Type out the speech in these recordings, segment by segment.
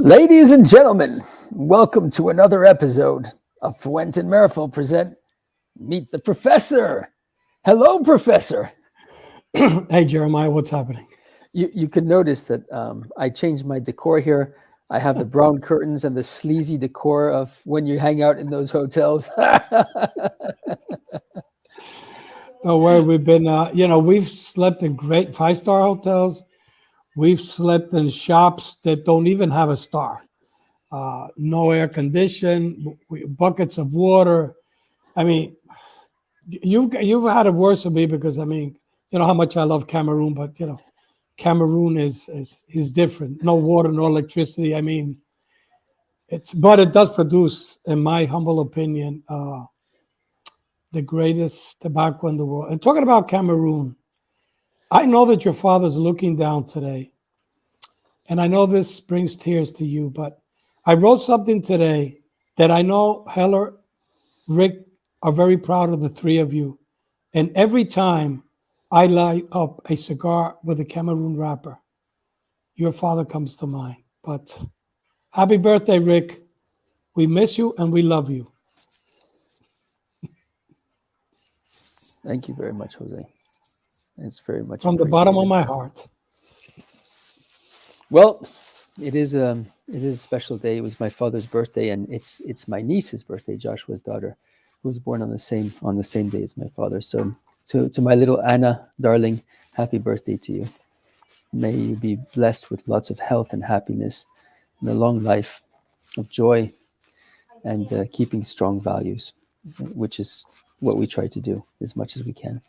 Ladies and gentlemen, welcome to another episode of Fuente and Meerapfel present Meet the Professor. Hello, Professor. Hey, Jeremiah, what's happening? You can notice that I changed my decor here. I have the brown curtains and the sleazy decor of when you hang out in those hotels. Don't worry, we've been, we've slept in great five-star hotels. We've slept in shops that don't even have a star. No air condition, buckets of water. I mean, you've had it worse than me because you know how much I love Cameroon, but Cameroon is different. No water, no electricity. But it does produce, in my humble opinion, the greatest tobacco in the world. And talking about Cameroon, I know that your father's looking down today, and I know this brings tears to you, but I wrote something today that I know Heller, Rick are very proud of the three of you. And every time I light up a cigar with a Cameroon wrapper, your father comes to mind. But happy birthday, Rick. We miss you and we love you. Thank you very much, Jose. It's very much from the bottom of my heart. Well, it is a special day. It was my father's birthday, and it's my niece's birthday, Joshua's daughter, who was born on the same day as my father. So to my little Anna, darling, happy birthday to you. May you be blessed with lots of health and happiness and a long life of joy and keeping strong values, which is what we try to do as much as we can.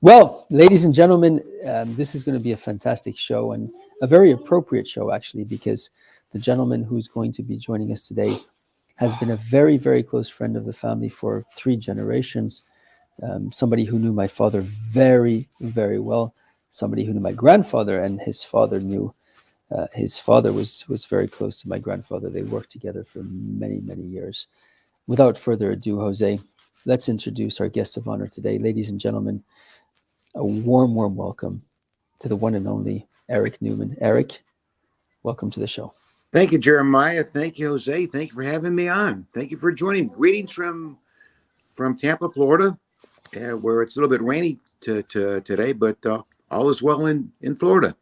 Well, ladies and gentlemen, this is going to be a fantastic show and a very appropriate show, actually, because the gentleman who's going to be joining us today has been a very, very close friend of the family for 3 generations. Somebody who knew my father very, very well, somebody who knew my grandfather, and his father knew his father was very close to my grandfather. They worked together for many, many years. Without further ado, Jose, let's introduce our guest of honor today. Ladies and gentlemen, a warm, warm welcome to the one and only Eric Newman. Eric, welcome to the show. Thank you, Jeremiah. Thank you, Jose. Thank you for having me on. Thank you for joining. Greetings from Tampa, Florida, where it's a little bit rainy today, but all is well in Florida.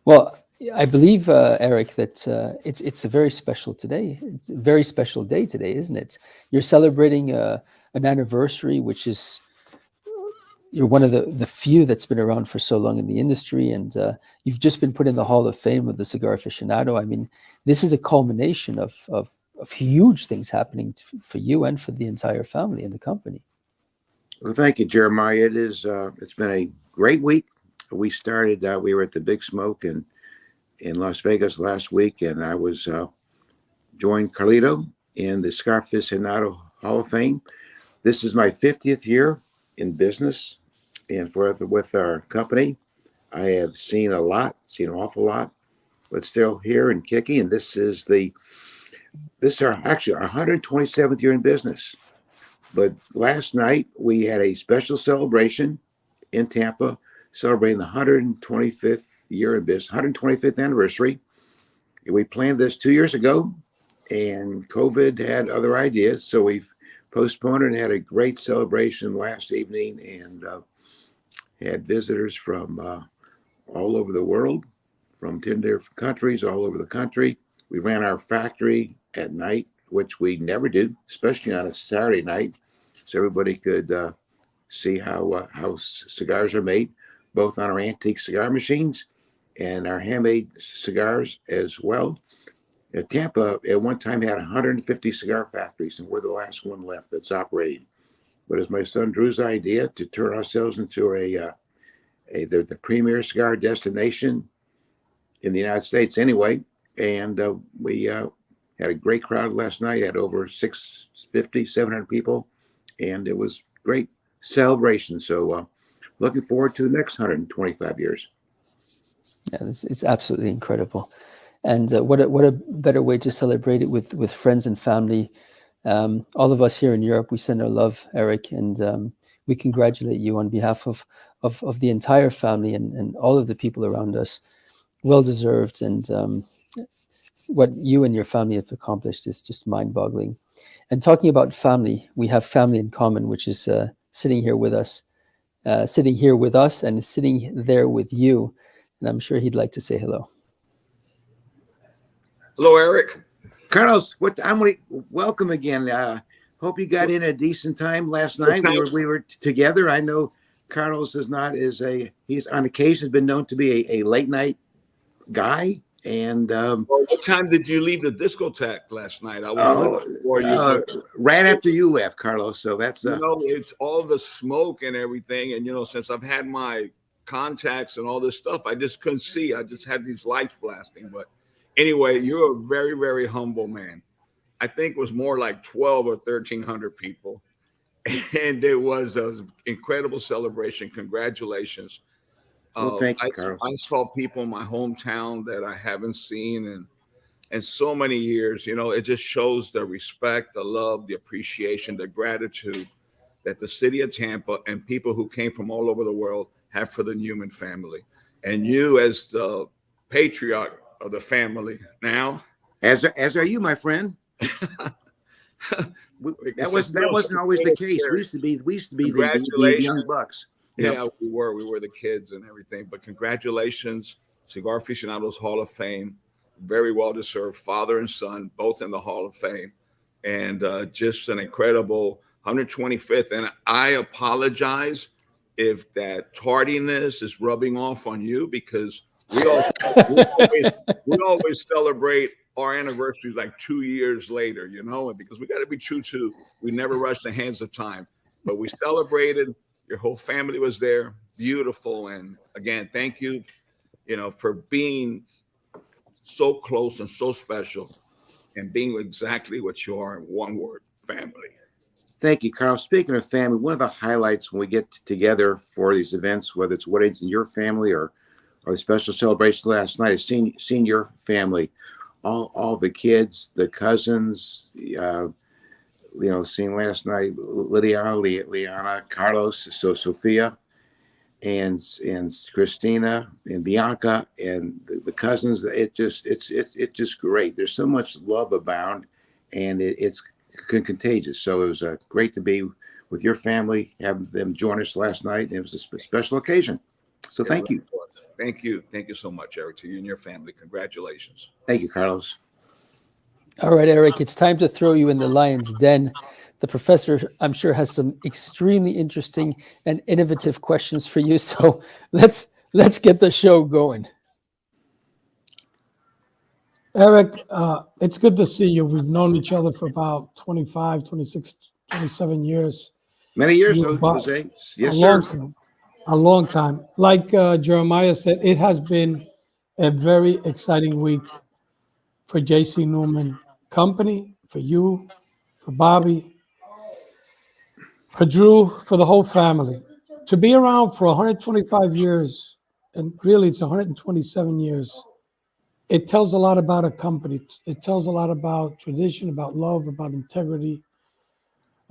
Well, I believe, Eric, that it's a very special today. It's a very special day today, isn't it? You're celebrating an anniversary, which is you're one of the few that's been around for so long in the industry, and you've just been put in the Hall of Fame of the Cigar Aficionado. I mean, this is a culmination of huge things happening for you and for the entire family and the company. Well, thank you, Jeremiah. It's been a great week. We started. We were at the Big Smoke in Las Vegas last week, and I was joined Carlito in the Cigar Aficionado Hall of Fame. This is my 50th year in business. And with our company, I have seen an awful lot, but still here and kicking. And this is actually our 127th year in business. But last night we had a special celebration in Tampa, celebrating the 125th year in business, 125th anniversary. We planned this 2 years ago, and COVID had other ideas, so we've postponed it and had a great celebration last evening, and had visitors from all over the world, from 10 different countries, all over the country. We ran our factory at night, which we never do, especially on a Saturday night, so everybody could see how cigars are made, both on our antique cigar machines and our handmade cigars as well. Tampa at one time had 150 cigar factories, and we're the last one left that's operating. But it's my son Drew's idea to turn ourselves into the premier cigar destination in the United States anyway. And we had a great crowd last night, had over 700 people, and it was great celebration. So looking forward to the next 125 years. Yeah, it's absolutely incredible. And what a better way to celebrate it with friends and family. All of us here in Europe, we send our love, Eric, and we congratulate you on behalf of the entire family and all of the people around us. Well deserved, and what you and your family have accomplished is just mind-boggling. And talking about family, we have family in common, which is sitting here with us, and sitting there with you. And I'm sure he'd like to say hello. Hello, Eric. Carlos, welcome again. Hope you got in a decent time last night. We were together. I know Carlos he's on occasion has been known to be a late night guy. And well, what time did you leave the discotheque last night? I was for you, right after you left, Carlos. So that's it's all the smoke and everything. And since I've had my contacts and all this stuff, I just couldn't see. I just had these lights blasting. But anyway, you're a very, very humble man. I think it was more like 12 or 1,300 people. And it was an incredible celebration. Congratulations. Well, thank you, Carlos. I saw people in my hometown that I haven't seen in so many years. It just shows the respect, the love, the appreciation, the gratitude that the city of Tampa and people who came from all over the world have for the Newman family. And you, as the patriarch of the family now, as are you, my friend. That wasn't always the case. We used to be the young bucks. Yeah, we were the kids and everything. But congratulations, Cigar Aficionados Hall of Fame. Very well deserved. Father and son, both in the Hall of Fame. And just an incredible 125th. And I apologize if that tardiness is rubbing off on you, because we always celebrate our anniversaries like 2 years later, and because we got to be true to, we never rush the hands of time. But we celebrated. Your whole family was there. Beautiful. And again, thank you, for being so close and so special and being exactly what you are in one word: family. Thank you, Carl. Speaking of family, one of the highlights when we get together for these events, whether it's weddings in your family or the special celebration last night, is seeing your family, all the kids, the cousins, seeing last night Liana, Carlos, Sophia, and Christina and Bianca and the cousins. It's just great. There's so much love abound, and it's contagious. So it was great to be with your family, have them join us last night. And it was a special occasion. So thank you. Thank you so much, Eric, to you and your family. Congratulations. Thank you, Carlos. All right, Eric, it's time to throw you in the lion's den. The professor, I'm sure, has some extremely interesting and innovative questions for you. So let's get the show going. Eric, it's good to see you. We've known each other for about 25, 26, 27 years. Many years, Jose. Yes, sir. Sir. A long time. Like Jeremiah said, it has been a very exciting week for J.C. Newman Company, for you, for Bobby, for Drew, for the whole family. To be around for 125 years, and really it's 127 years, it tells a lot about a company. It tells a lot about tradition, about love, about integrity,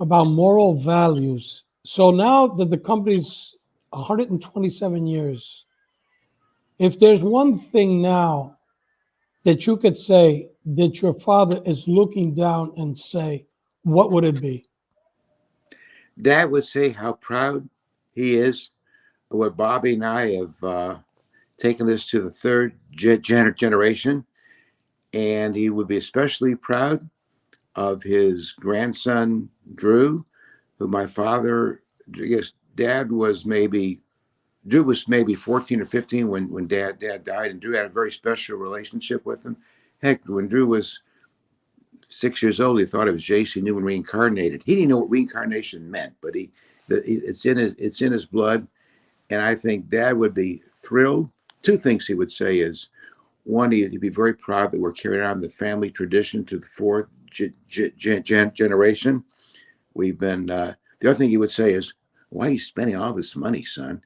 about moral values. So now that the company's 127 years, if there's one thing now that you could say that your father is looking down and say, what would it be? Dad would say how proud he is of what Bobby and I have taken this to the third generation. And he would be especially proud of his grandson, Drew, who my father, I guess Drew was maybe 14 or 15 when dad died, and Drew had a very special relationship with him. Heck, when Drew was 6 years old, he thought it was J.C. Newman reincarnated. He didn't know what reincarnation meant, but it's in his blood. And I think Dad would be thrilled. Two things he would say is, one, he'd be very proud that we're carrying on the family tradition to the fourth generation. We've been. The other thing he would say is, why are you spending all this money, son?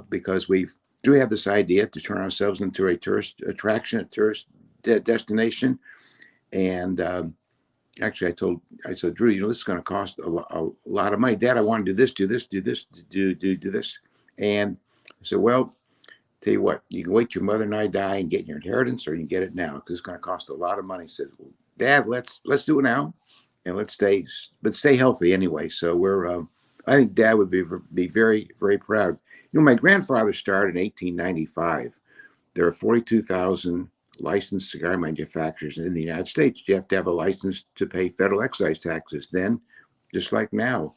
Because we have this idea to turn ourselves into a tourist attraction, a tourist destination. And actually, I said, Drew, this is going to cost a lot of money. Dad, I want to do this. And I said, well, tell you what, you can wait till your mother and I die and get your inheritance, or you can get it now because it's going to cost a lot of money. He said, well, Dad, let's do it now, and let's stay healthy anyway. So I think Dad would be very, very proud. My grandfather started in 1895. There are 42,000 licensed cigar manufacturers in the United States. You have to have a license to pay federal excise taxes then, just like now.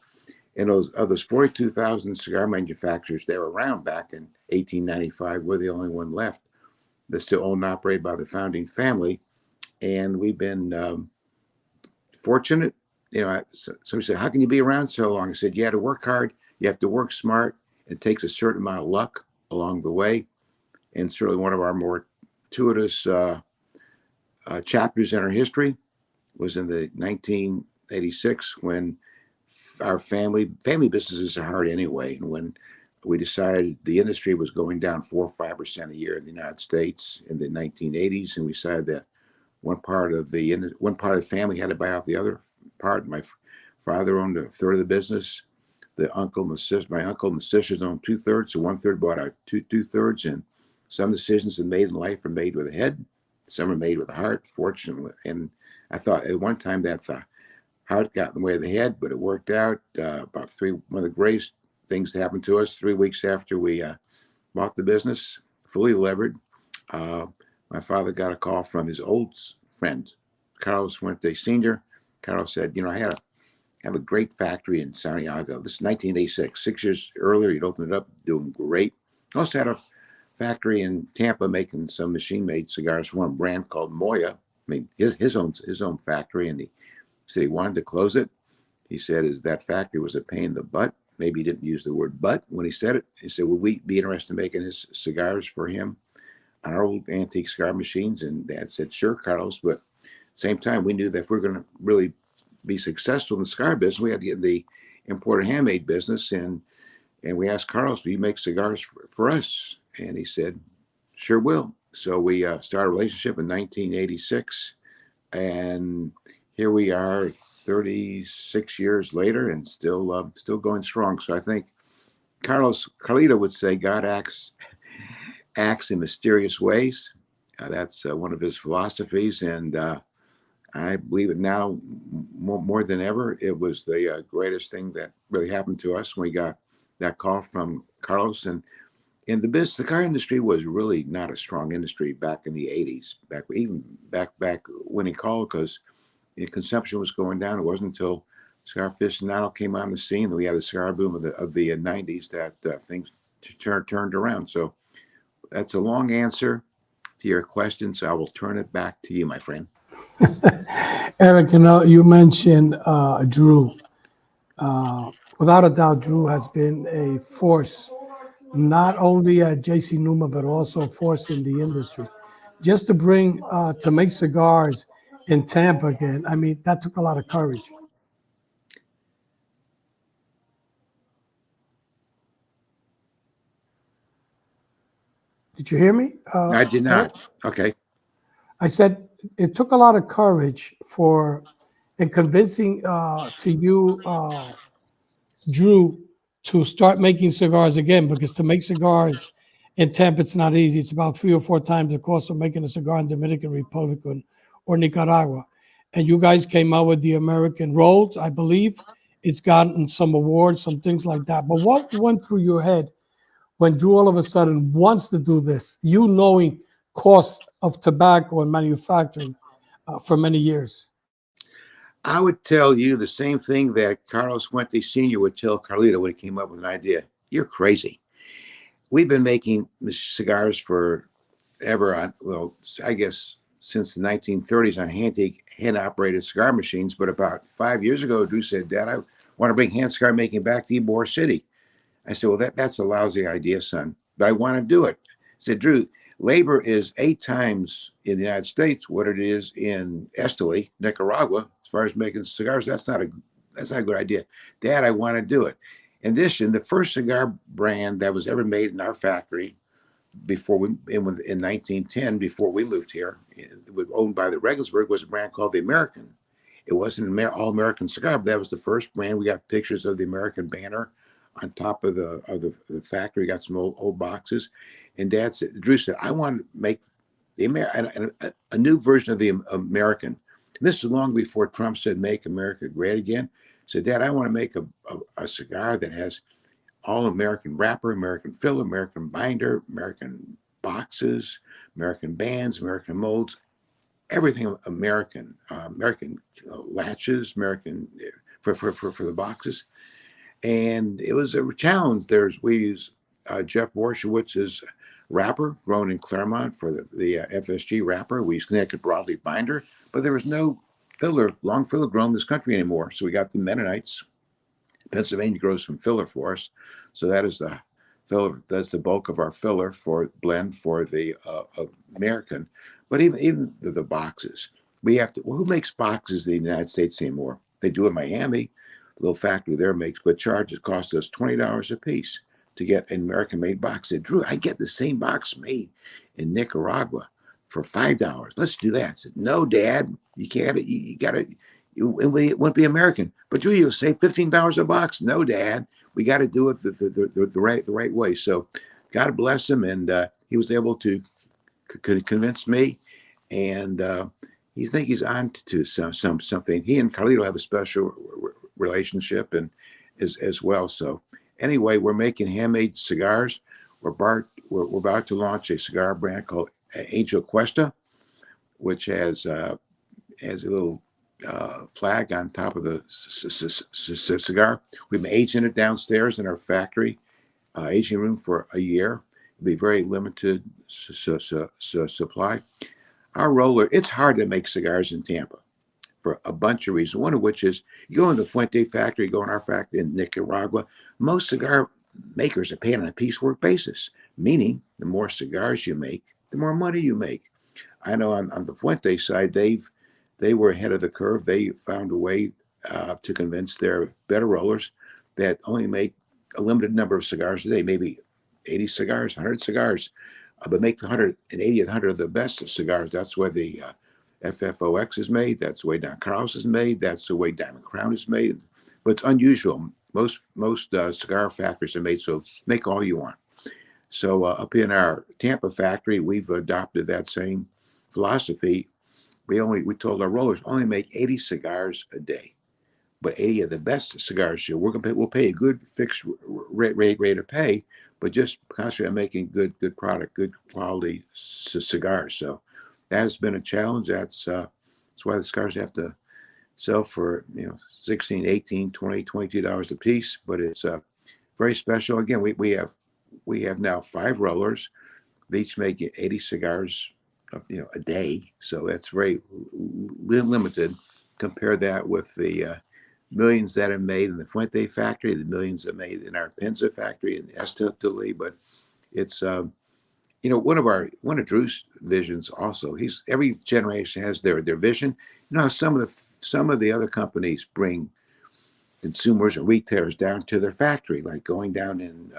And of those 42,000 cigar manufacturers that were around back in 1895, we're the only one left that's still owned and operated by the founding family. And we've been fortunate. Somebody said, how can you be around so long? I said, you have to work hard. You have to work smart. It takes a certain amount of luck along the way. And certainly one of our more fortuitous chapters in our history was in the 1986 when our family businesses are hard anyway. And when we decided the industry was going down 4 or 5% a year in the United States in the 1980s, and we decided that one part of the family had to buy out the other part. My father owned a third of the business. My uncle and the sisters owned 2/3, so 1/3 bought out 2/3. And some decisions that made in life are made with a head, some are made with a heart, fortunately. And I thought at one time that the heart got in the way of the head, but it worked out. One of the greatest things that happened to us 3 weeks after we bought the business, fully levered. My father got a call from his old friend, Carlos Fuente Sr. Carlos said, I have a great factory in Santiago. This is 1986. 6 years earlier, he'd opened it up, doing great. Also had a factory in Tampa making some machine-made cigars for a brand called Moya. I mean, his own factory, and he said he wanted to close it. He said that factory was a pain in the butt. Maybe he didn't use the word "but" when he said it. He said, would we be interested in making his cigars for him on our old antique cigar machines? And Dad said, sure, Carlos. But at the same time, we knew that if we're going to really be successful in the cigar business, we had to get in the imported handmade business. And we asked Carlos, do you make cigars for us? And he said, sure will. So we started a relationship in 1986. And here we are 36 years later and still going strong. So I think Carlito would say God acts in mysterious ways. That's one of his philosophies. And I believe it now more than ever. It was the greatest thing that really happened to us when we got that call from Carlos. And in the car industry was really not a strong industry back in the 80s, back when he called, because consumption was going down. It wasn't until Cigar Aficionado came on the scene that we had the cigar boom of the 90s that things turned around. So that's a long answer to your question. So I will turn it back to you, my friend. Eric, you mentioned Drew. Without a doubt, Drew has been a force, not only at JC Newman, but also a force in the industry. Just to make cigars in Tampa again, I mean, that took a lot of courage. Did you hear me? I did not. Okay. I said it took a lot of courage in convincing to you, Drew, to start making cigars again, because to make cigars in Tampa, it's not easy. It's about 3 or 4 times the cost of making a cigar in Dominican Republic or Nicaragua. And you guys came out with the American Rolls, I believe. It's gotten some awards, some things like that. But what went through your head when Drew all of a sudden wants to do this, you knowing costs of tobacco and manufacturing for many years? I would tell you the same thing that Carlos Fuente Sr. would tell Carlito when he came up with an idea. You're crazy. We've been making cigars forever I guess since the 1930s on hand-operated cigar machines. But about 5 years ago, Drew said, Dad, I want to bring hand cigar making back to Ybor City. I said, well, that's a lousy idea, son, but I want to do it. I said, Drew, labor is 8 times in the United States what it is in Esteli, Nicaragua, as far as making cigars. That's not a good idea. Dad, I want to do it. In addition, the first cigar brand that was ever made in our factory in 1910, before we moved here, it was owned by the Regensburg, was a brand called the American. It wasn't an all-American cigar, but that was the first brand. We got pictures of the American banner on top of the factory. Got some old boxes. And Dad said, Drew said, I want to make the a new version of the American. And this is long before Trump said, make America great again. So Dad, I want to make a cigar that has all American wrapper, American filler, American binder, American boxes, American bands, American molds, everything American, American latches, American for the boxes. And it was a challenge. We use Jeff Borschowitz's wrapper grown in Claremont for the FSG wrapper. We use Connecticut broadleaf binder, but there was no long filler grown in this country anymore. So we got the Mennonites. Pennsylvania grows some filler for us. So that is the filler. That's the bulk of our filler for blend for the American. But even the boxes, we have to. Well, who makes boxes in the United States anymore? They do in Miami. A little factory there makes, but charges cost us $20 a piece to get an American-made box. I said, Drew, I get the same box made in Nicaragua for $5. Let's do that. I said, no, Dad, you can't. You got to. It wouldn't be American. But Drew, you'll save $15 a box. No, Dad, we got to do it the right way. So, God bless him, and he was able to convince me, and he think he's on to something. He and Carlito have a special relationship, and as well. So anyway, we're making handmade cigars. We're about to launch a cigar brand called Angel Cuesta, which has a little flag on top of the cigar. We've been aging it downstairs in our factory, aging room for a year. It'll be very limited supply. Our roller, it's hard to make cigars in Tampa for a bunch of reasons. One of which is you go in the Fuente factory, go in our factory in Nicaragua. Most cigar makers are paid on a piecework basis, meaning the more cigars you make, the more money you make. I know on the Fuente side, they were ahead of the curve. They found a way to convince their better rollers that only make a limited number of cigars a day, maybe 80 cigars, 100 cigars, but make the 180 or 100 of the best cigars. That's where the FFOX is made. That's the way Don Carlos is made. That's the way Diamond Crown is made. But it's unusual. Most cigar factories are made so make all you want. So up in our Tampa factory, we've adopted that same philosophy. We told our rollers only make 80 cigars a day, but 80 of the best cigars. So we'll pay a good fixed rate of pay, but just concentrate on making good product, good quality cigars. So that has been a challenge. That's why the cigars have to sell for $16, $18, $20, $22 a piece. But it's very special. Again, we have now 5 rollers. They each make 80 cigars a day. So that's very limited. Compare that with the millions that are made in the Fuente factory, the millions that are made in our Penza factory in Esteli. But it's one of Drew's visions also. Every generation has their vision. Some of the other companies bring consumers or retailers down to their factory, like going down in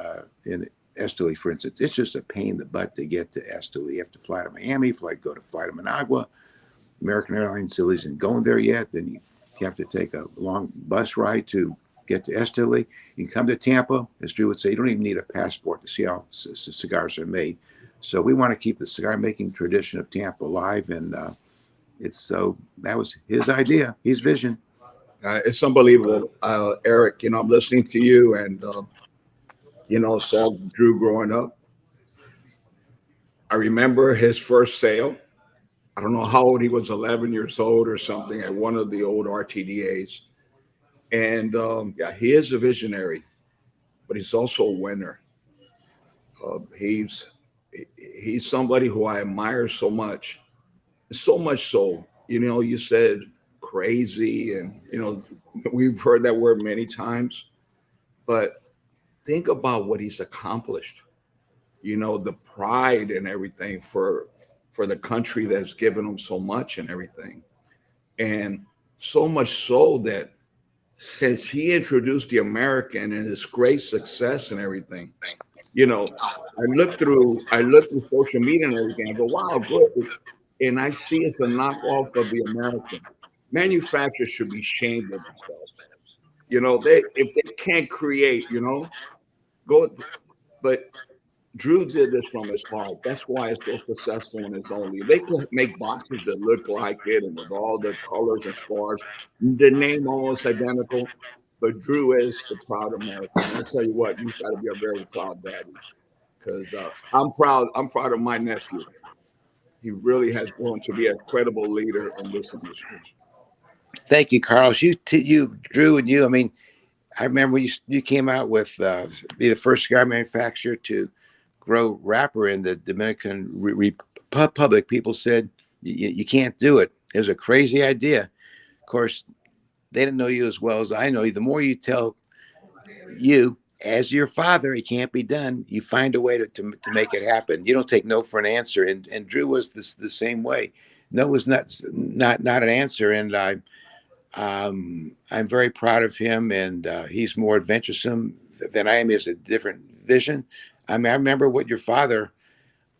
Esteli, for instance. It's just a pain in the butt to get to Esteli. You have to fly to Miami, fly to Managua. American Airlines still isn't going there yet. Then you have to take a long bus ride to get to Esteli. You can come to Tampa, as Drew would say, you don't even need a passport to see how cigars are made. So we want to keep the cigar making tradition of Tampa alive, and that was his idea, his vision. It's unbelievable, Eric. I'm listening to you, and saw Drew growing up. I remember his first sale. I don't know how old he was, 11 years old or something, at one of the old RTDAs. And he is a visionary, but he's also a winner. He's somebody who I admire so much so. You said crazy, and we've heard that word many times. But think about what he's accomplished. The pride and everything for the country that's given him so much and everything. And so much so that since he introduced the American and his great success and everything, I look through social media and everything. I go, wow, good. And I see it's a knockoff of the American. Manufacturers should be ashamed of themselves. If they can't create, go. But Drew did this from his heart. That's why it's so successful in its only. They could make boxes that look like it and with all the colors and stars, the name almost identical. But Drew is the proud American. And I tell you what, you've got to be a very proud daddy because I'm proud. I'm proud of my nephew. He really has grown to be a credible leader in this industry. Thank you, Carlos. You, Drew, and you. I mean, I remember when you came out with be the first cigar manufacturer to grow wrapper in the Dominican Republic. People said you can't do it. It was a crazy idea. Of course, they didn't know you as well as I know you. The more you tell you, as your father, it can't be done. You find a way to make it happen. You don't take no for an answer. And Drew was the same way. No was not an answer. And I'm very proud of him. And he's more adventuresome than I am. He has a different vision. I mean, I remember what your father.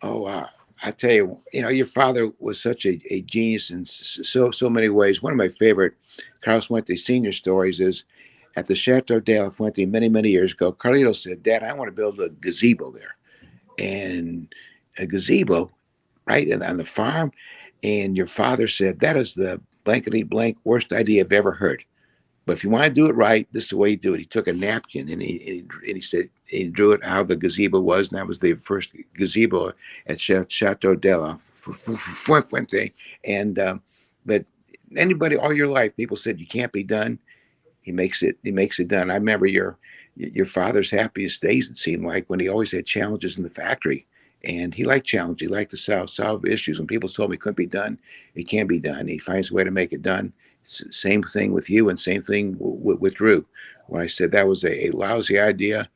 Oh, I tell you, your father was such a genius in so many ways. One of my favorite Carlos Fuente Senior stories is at the Chateau de la Fuente many years ago. Carlito said, "Dad, I want to build a gazebo there," and a gazebo right on the farm. And your father said, "That is the blankety blank worst idea I've ever heard. But if you want to do it right, this is the way you do it." He took a napkin and he said he drew it how the gazebo was, and that was the first gazebo at Chateau de la Fuente. And but anybody all your life, people said you can't be done. He makes it. He makes it done. I remember your father's happiest days. It seemed like when he always had challenges in the factory, and he liked challenge. He liked to solve issues. When people told him it couldn't be done, it can be done. He finds a way to make it done. Same thing with you, and same thing with Drew. When I said that was a lousy idea,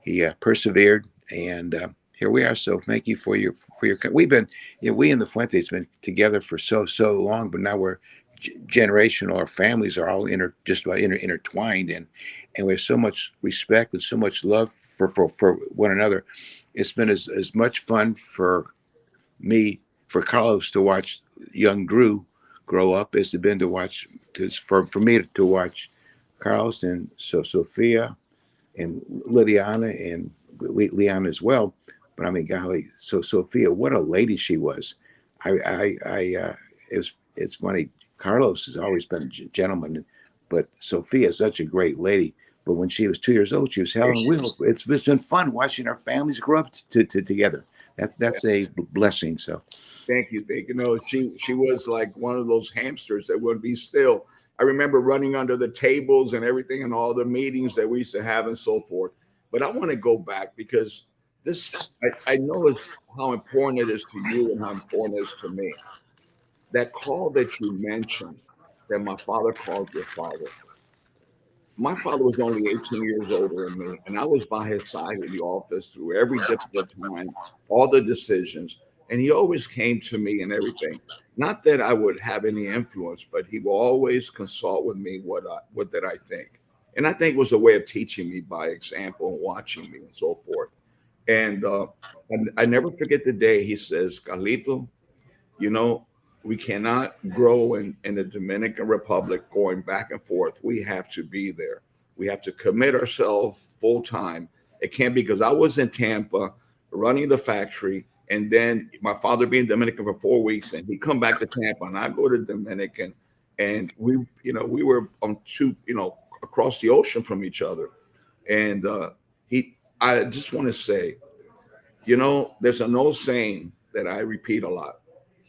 he persevered, and here we are. So thank you for your. We've been, we in the Fuentes been together for so long, but now we're generational. Our families are all just about intertwined, and we have so much respect and so much love for one another. It's been as much fun for me, for Carlos to watch young Drew grow up as it's been for me to watch Carlos and Sophia and Lydiana and Leon as well. But I mean, golly, so Sophia, what a lady she was. It's funny. Carlos has always been a gentleman, but Sophia is such a great lady. But when she was 2 years old, she was Helen Wheel. It's been fun watching our families grow up together. That's a blessing. So, Thank you. No, she was like one of those hamsters that would be still. I remember running under the tables and everything and all the meetings that we used to have and so forth. But I want to go back because I know it's how important it is to you and how important it is to me. That call that you mentioned, that my father called your father. My father was only 18 years older than me, and I was by his side in the office through every difficult time, all the decisions, and he always came to me and everything. Not that I would have any influence, but he will always consult with me what did I think, and I think it was a way of teaching me by example and watching me and so forth. And I never forget the day he says, "Carlito, you know, we cannot grow in the Dominican Republic going back and forth. We have to be there. We have to commit ourselves full time. It can't be because I was in Tampa running the factory, and then my father being Dominican for 4 weeks, and he come back to Tampa, and I go to Dominican, and we were on across the ocean from each other, and I just want to say, there's an old saying that I repeat a lot.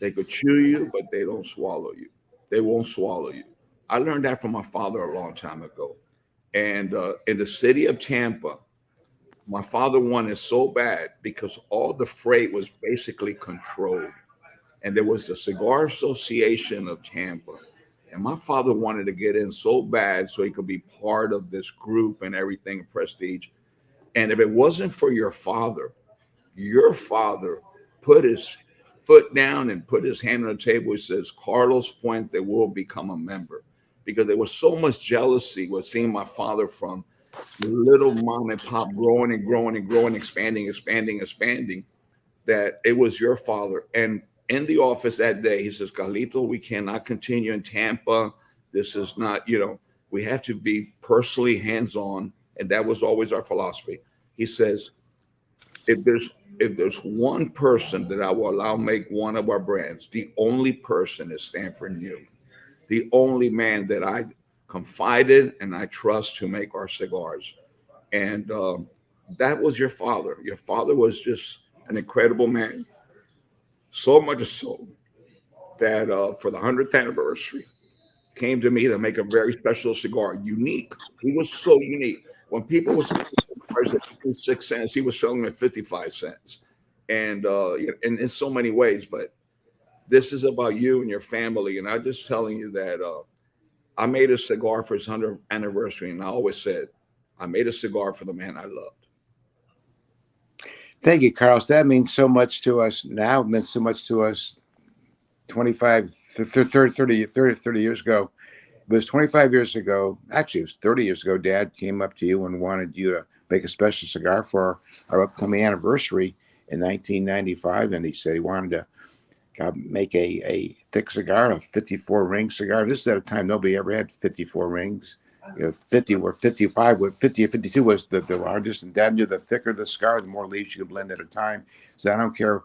They could chew you, but they don't swallow you. They won't swallow you. I learned that from my father a long time ago. And in the city of Tampa, my father wanted so bad because all the freight was basically controlled. And there was the Cigar Association of Tampa. And my father wanted to get in so bad so he could be part of this group and everything, prestige. And if it wasn't for your father put his foot down and put his hand on the table. He says, "Carlos Fuente will become a member." Because there was so much jealousy with seeing my father from little mom and pop growing and growing and growing, expanding, that it was your father. And in the office that day, he says, "Carlito, we cannot continue in Tampa. This is not, we have to be personally hands on." And that was always our philosophy. He says, if there's if there's one person that I will allow make one of our brands, the only person is Stanford Newman, the only man that I confided and I trust to make our cigars. And that was your father. Your father was just an incredible man, so much so that for the 100th anniversary, came to me to make a very special cigar, unique. He was so unique. When people were selling cigars at 6 cents, he was selling them at 55 cents. And in so many ways, but this is about you and your family. And I'm just telling you that I made a cigar for his 100th anniversary. And I always said, I made a cigar for the man I loved. Thank you, Carlos. That means so much to us now. It meant so much to us 25, 30 years ago. It was 25 years ago. Actually, it was 30 years ago. Dad came up to you and wanted you to make a special cigar for our upcoming anniversary in 1995. And he said he wanted to make a thick cigar, a 54 ring cigar. This is at a time nobody ever had 54 rings. 50 or 55, 50 or 52 was the largest. And Dad knew the thicker the cigar, the more leaves you could blend at a time. So I don't care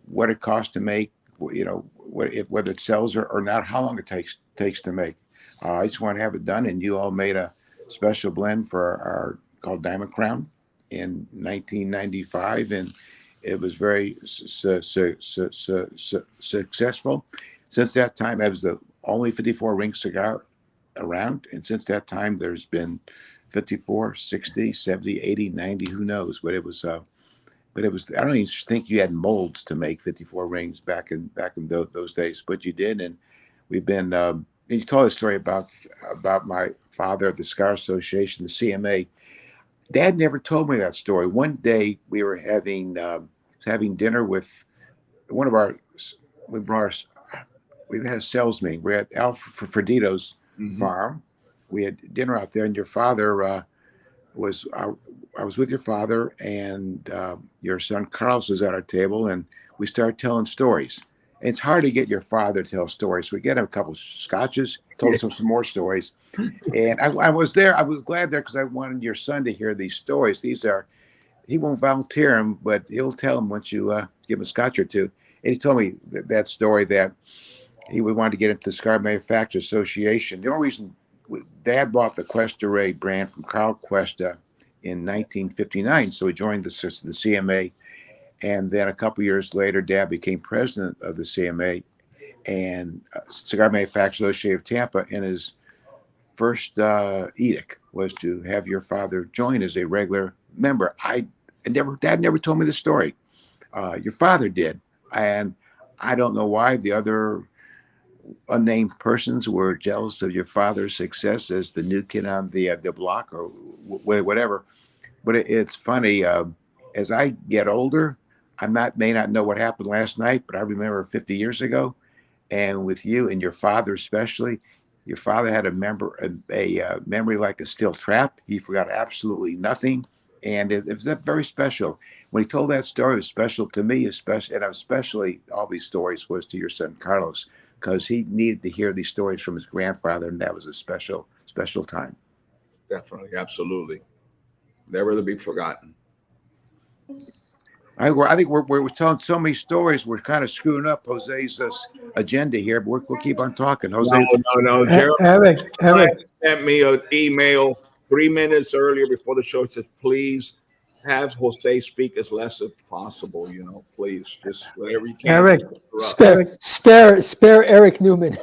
what it costs to make, whether it sells or not, how long it takes to make. I just want to have it done. And you all made a special blend for our called Diamond Crown in 1995, and it was very successful. Since that time, it was the only 54 ring cigar around, and since that time there's been 54, 60, 70, 80, 90, who knows. But it was I don't even think you had molds to make 54 rings back in those days, but you did. And we've been you told a story about my father at the Cigar Association, the CMA. Dad never told me that story. One day we were having dinner with one of we had a sales meeting. We're at Alfredito's farm. We had dinner out there, and your father I was with your father, and your son Carlos was at our table, and we started telling stories. And it's hard to get your father to tell stories. So we get him a couple of scotches, told him some more stories. And I was there. I was glad there because I wanted your son to hear these stories. He won't volunteer them, but he'll tell them once you give him a scotch or two. And he told me that story that he would want to get into the Cigar Manufacturers Association. The only reason Dad bought the Cuesta Rey brand from Carl Cuesta in 1959, so he joined the CMA. And then a couple years later, Dad became president of the CMA and Cigar Manufacturers Association of Tampa. And his first edict was to have your father join as a regular member. Dad never told me the story. Your father did, and I don't know why the other unnamed persons were jealous of your father's success as the new kid on the block or whatever. But it's funny. As I get older, may not know what happened last night, but I remember 50 years ago, and with you and your father especially. Your father had a memory like a steel trap. He forgot absolutely nothing, and it was very special. When he told that story, it was special to me, and especially all these stories was to your son Carlos, because he needed to hear these stories from his grandfather, and that was a special time. Definitely, absolutely, never to be forgotten. I think we're telling so many stories. We're kind of screwing up Jose's agenda here, but we'll keep on talking. Jose, No. Gerald Eric sent me an email 3 minutes earlier before the show. It says, please have Jose speak as less as possible. Please, just whatever you can. Eric, Spare Eric Newman.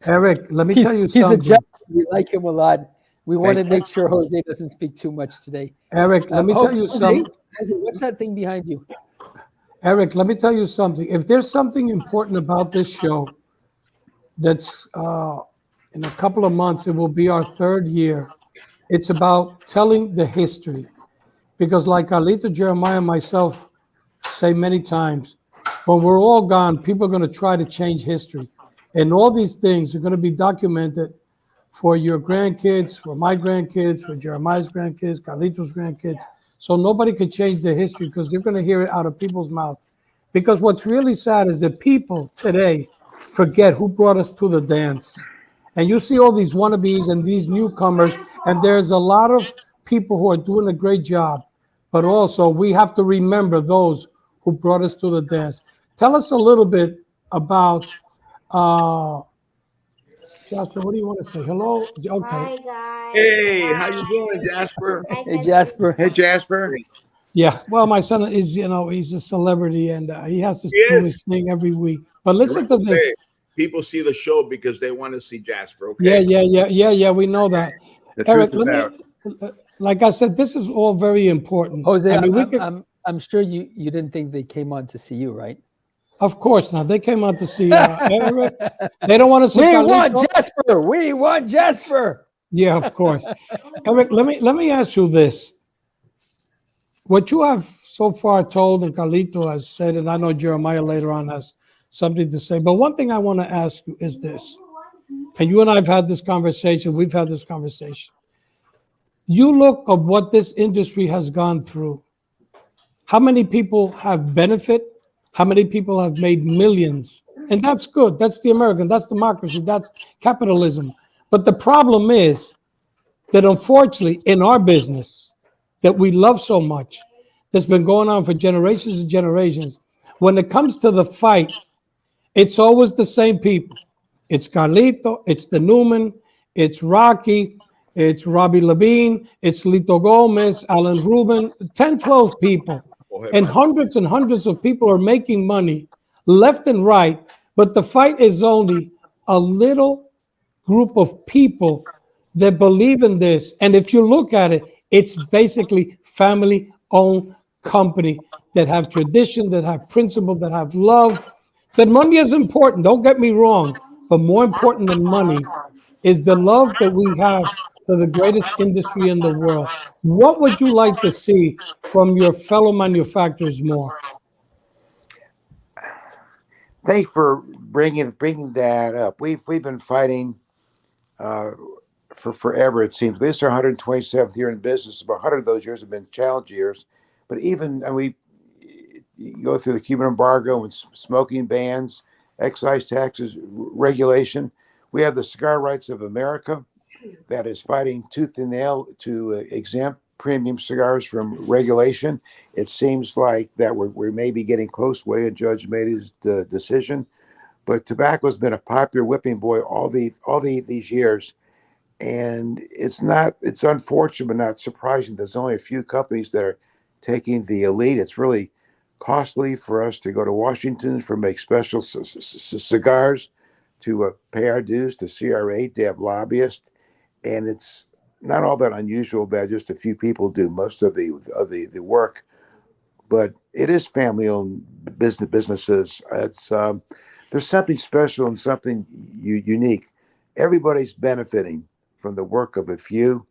Eric, let me tell you He's something. a gentleman. We like him a lot. We want to make sure Jose doesn't speak too much today. Eric, let me tell you something. What's that thing behind you? Eric, let me tell you something. If there's something important about this show, that's in a couple of months, it will be our 3rd year. It's about telling the history. Because like Carlito, Jeremiah, and myself say many times, when we're all gone, people are going to try to change history. And all these things are going to be documented for your grandkids, for my grandkids, for Jeremiah's grandkids, Carlito's grandkids. So nobody could change the history because they're going to hear it out of people's mouth. Because what's really sad is that people today forget who brought us to the dance. And you see all these wannabes and these newcomers, and there's a lot of people who are doing a great job. But also we have to remember those who brought us to the dance. Tell us a little bit about Jasper. What do you want to say? Hello. Okay. Hi guys. Hey, how you doing, Jasper? I Hey, can Jasper. Hey, Jasper. Yeah. Well, my son is, he's a celebrity and he has to do Yes. his thing every week. But listen to Say, this. people see the show because they want to see Jasper. Yeah, Okay. yeah. We know that. The Eric, truth is out. like I said, this is all very important. Jose, I mean, we could, I'm sure you didn't think they came on to see you, right? of course not. They came out to see Eric. They don't want to see We want Carlito. Jasper. We want Jasper. Yeah, of course. Eric, let me ask you this. What you have so far told, and Carlito has said, and I know Jeremiah later on has something to say, but one thing I want to ask you is this. And you and I have had this conversation. We've had this conversation. You look at what this industry has gone through. How many people have benefit? How many people have made millions? And that's good. That's the American. That's democracy. That's capitalism. But the problem is that unfortunately in our business that we love so much, that's been going on for generations and generations, when it comes to the fight, it's always the same people. It's Carlito, it's the Newman, it's Rocky, it's Robbie Levine, it's Lito Gomez, Alan Rubin, 10, 12 people. And hundreds of people are making money left and right, but the fight is only a little group of people that believe in this. And if you look at it, it's basically family-owned company that have tradition, that have principle, that have love. That money is important, don't get me wrong, but more important than money is the love that we have for the greatest industry in the world. What would you like to see from your fellow manufacturers more? Thank you for bringing that up. We've been fighting for forever. It seems this is our 127th year in business. About 100 of those years have been challenge years. But even and we you go through the Cuban embargo and smoking bans, excise taxes, regulation. We have the Cigar Rights of America that is fighting tooth and nail to exempt premium cigars from regulation. It seems like that we're maybe getting close. Way a judge made his decision, but tobacco has been a popular whipping boy all these years, and it's unfortunate but not surprising. There's only a few companies that are taking the lead. It's really costly for us to go to Washington for make special cigars, to pay our dues to CRA, to have lobbyists. And it's not all that unusual that just a few people do most of the work, but it is family-owned businesses. It's there's something special and something unique. Everybody's benefiting from the work of a few.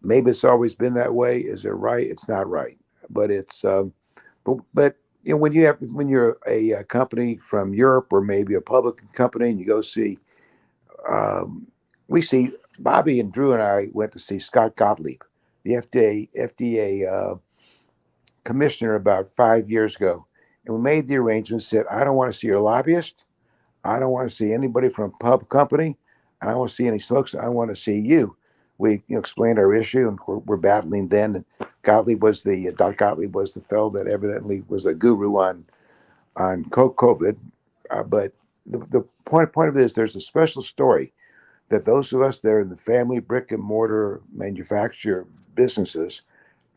Maybe it's always been that way. Is it right? It's not right, but it's but you know when you're a company from Europe or maybe a public company and you go see. We see Bobby and Drew and I went to see Scott Gottlieb, the FDA commissioner, about 5 years ago, and we made the arrangement. Said, I don't want to see your lobbyist. I don't want to see anybody from a pub company. I don't want to see any smokes. I want to see you. We explained our issue, and we're battling then. And Gottlieb was Doc Gottlieb was the fellow that evidently was a guru on COVID. But the point of it is there's a special story that those of us that are in the family brick and mortar manufacturer businesses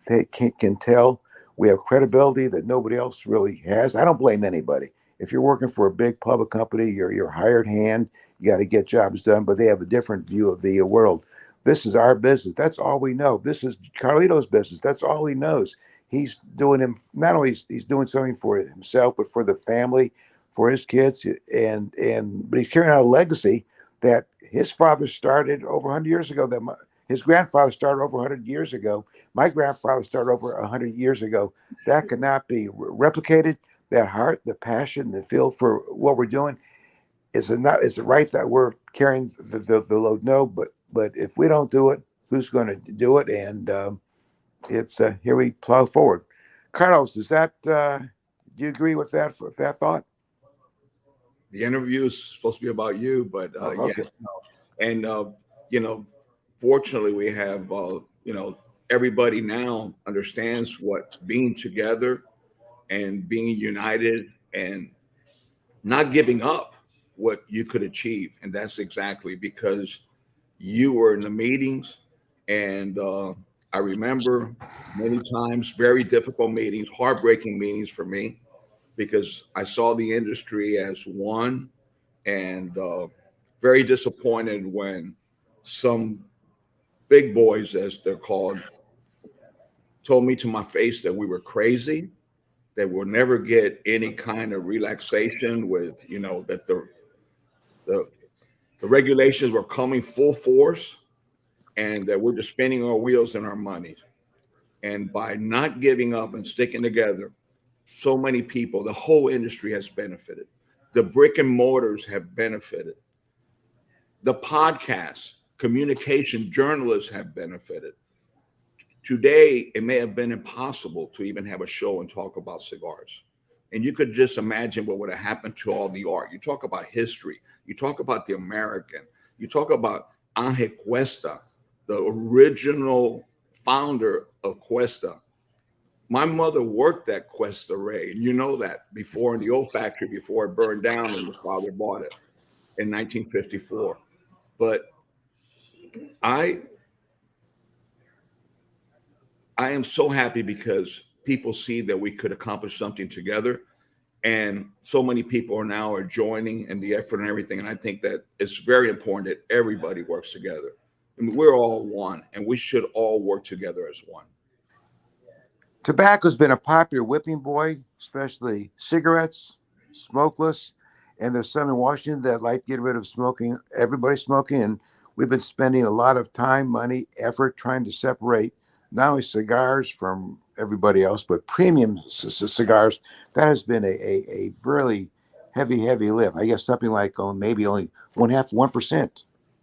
they can tell we have credibility that nobody else really has. I don't blame anybody. If you're working for a big public company, you're hired hand, you got to get jobs done, but they have a different view of the world. This is our business. That's all we know. This is Carlito's business. That's all he knows. He's doing him not only he's doing something for himself, but for the family, for his kids, and but he's carrying out a legacy that his father started over 100 years ago. That his grandfather started over 100 years ago. My grandfather started over 100 years ago. That cannot be replicated. That heart, the passion, the feel for what we're doing. Is it right that we're carrying the load? No, but if we don't do it, who's going to do it? And it's here we plow forward. Carlos, does that do you agree with that thought? The interview is supposed to be about you, but Okay. yeah, and fortunately, we have everybody now understands what being together and being united and not giving up what you could achieve. And that's exactly because you were in the meetings. And I remember many times very difficult meetings, heartbreaking meetings for me, because I saw the industry as one, and very disappointed when some big boys, as they're called, told me to my face that we were crazy, that we'll never get any kind of relaxation with, that the, the regulations were coming full force, and that we're just spinning our wheels and our money. And by not giving up and sticking together, so many people, the whole industry has benefited. The brick and mortars have benefited. The podcasts, communication journalists have benefited. Today, it may have been impossible to even have a show and talk about cigars. And you could just imagine what would have happened to all the art. You talk about history, you talk about the American, you talk about Angel Cuesta, the original founder of Cuesta. My mother worked at Cuesta Ray, and you know that, before in the old factory, before it burned down and the father bought it in 1954. But I I am so happy because people see that we could accomplish something together, and so many people are joining in the effort and everything. And I think that it's very important that everybody works together. I mean, we're all one, and we should all work together as one. Tobacco's been a popular whipping boy, especially cigarettes, smokeless, and there's some in Washington that like to get rid of smoking. Everybody's smoking, and we've been spending a lot of time, money, effort trying to separate not only cigars from everybody else, but premium cigars. That has been a really heavy lift. I guess something like maybe only 1%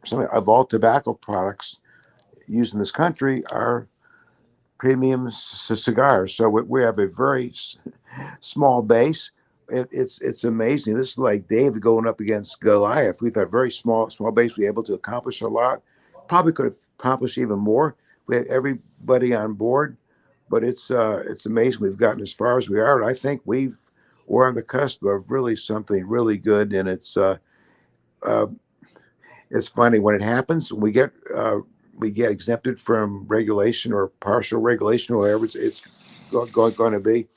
something of all tobacco products used in this country are premium cigars. So we have a very small base. It's amazing. This is like David going up against Goliath. We've had a very small base. We're able to accomplish a lot. Probably could have accomplished even more. We had everybody on board, but it's amazing we've gotten as far as we are. And I think we're on the cusp of really something really good. And uh, it's funny when it happens. We get exempted from regulation or partial regulation, or whatever it's going to be.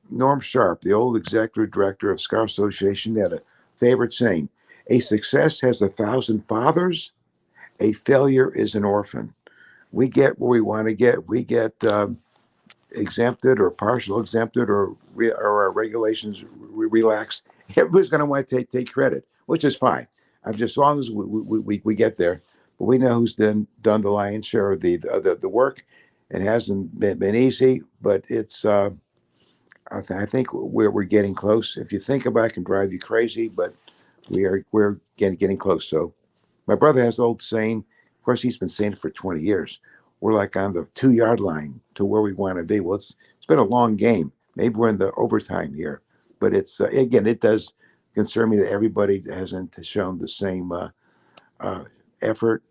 Norm Sharp, the old executive director of Cigar Association, had a favorite saying: "A success has 1,000 fathers. A failure is an orphan." We get where we want to get. We get exempted or partial exempted, or our regulations relaxed. Everybody's going to want to take credit, which is fine. I'm just, as long as we get there. But we know who's done the lion's share of the work. It hasn't been easy, but it's. I think we're getting close. If you think about it, it can drive you crazy, but we're getting close. So my brother has the old saying. Of course, he's been saying it for 20 years. We're like on the 2-yard line to where we want to be. Well, it's been a long game. Maybe we're in the overtime here, but it's again, it does concern me that everybody hasn't shown the same effort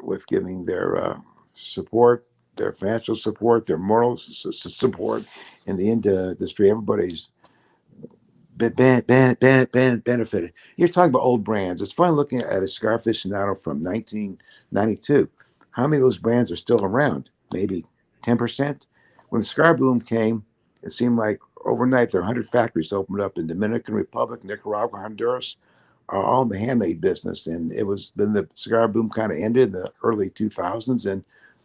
with giving their support, their financial support, their moral support in the industry. Everybody's benefited. You're talking about old brands. It's fun looking at a Cigar Aficionado from 1992. How many of those brands are still around? Maybe 10%. When the cigar boom came, it seemed like overnight there were 100 factories opened up in Dominican Republic, Nicaragua, Honduras, all in the handmade business. And it was then the cigar boom kind of ended in the early 2000s, and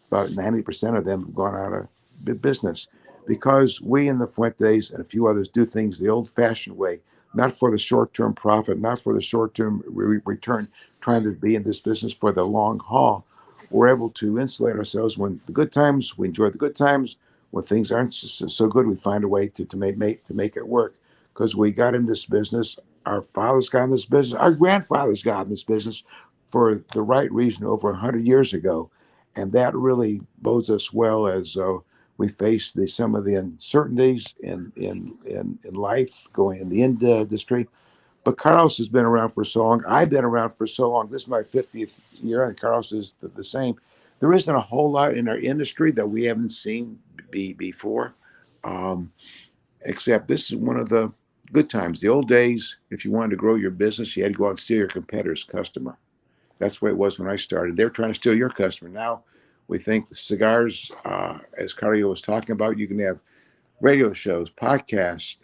about 90% of them have gone out of business because we in the Fuentes and a few others do things the old-fashioned way, not for the short-term profit, not for the short-term return, trying to be in this business for the long haul. We're able to insulate ourselves when the good times, we enjoy the good times. When things aren't so good, we find a way to make it work, because we got in this business. Our fathers got in this business. Our grandfathers got in this business for the right reason over 100 years ago. And that really bodes us well as we face some of the uncertainties in life going in the industry. But Carlos has been around for so long. I've been around for so long. This is my 50th year, and Carlos is the same. There isn't a whole lot in our industry that we haven't seen before. Um, except this is one of the good times. The old days, if you wanted to grow your business, you had to go out and steal your competitor's customer. That's the way it was when I started. They were trying to steal your customer. Now we think the cigars, as Carlo was talking about, you can have radio shows, podcasts.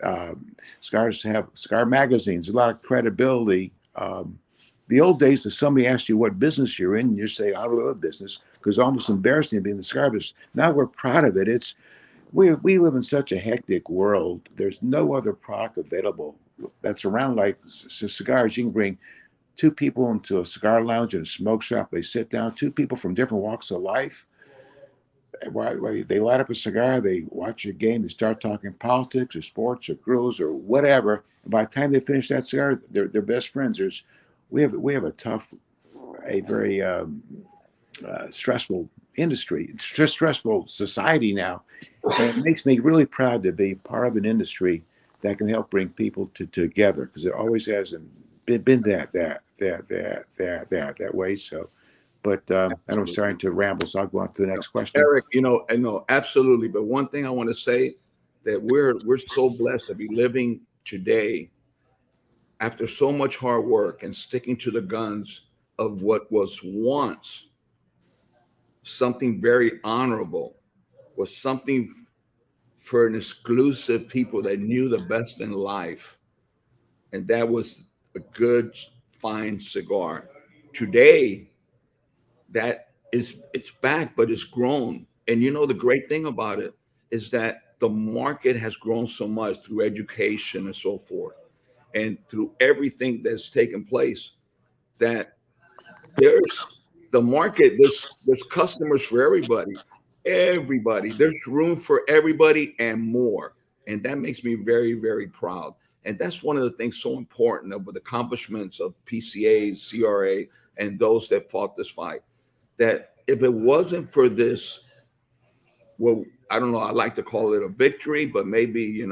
Cigars have cigar magazines, a lot of credibility. The old days, if somebody asked you what business you're in, you say automotive business, because it's almost embarrassing to be in the cigar business. Now we're proud of it. We live in such a hectic world. There's no other product available that's around like cigars. You can bring two people into a cigar lounge in a smoke shop. They sit down, two people from different walks of life. They light up a cigar, they watch a game, they start talking politics or sports or girls or whatever. And by the time they finish that cigar, they're best friends. We have a tough, a very stressful industry, stressful society now. And it makes me really proud to be part of an industry that can help bring people together, because it always hasn't been that way. So, but I know I'm starting to ramble, so I'll go on to the next question. Eric, I know absolutely. But one thing I want to say, that we're so blessed to be living today after so much hard work and sticking to the guns of what was once something very honorable, was something for an exclusive people that knew the best in life. And that was a good, fine cigar. Today, it's back, but it's grown. And the great thing about it is that the market has grown so much through education and so forth, and through everything that's taken place, that there's the market, there's customers for everybody, there's room for everybody and more. And that makes me very, very proud. And that's one of the things so important of the accomplishments of PCA, CRA, and those that fought this fight, that if it wasn't for this, well, I don't know, I like to call it a victory, but maybe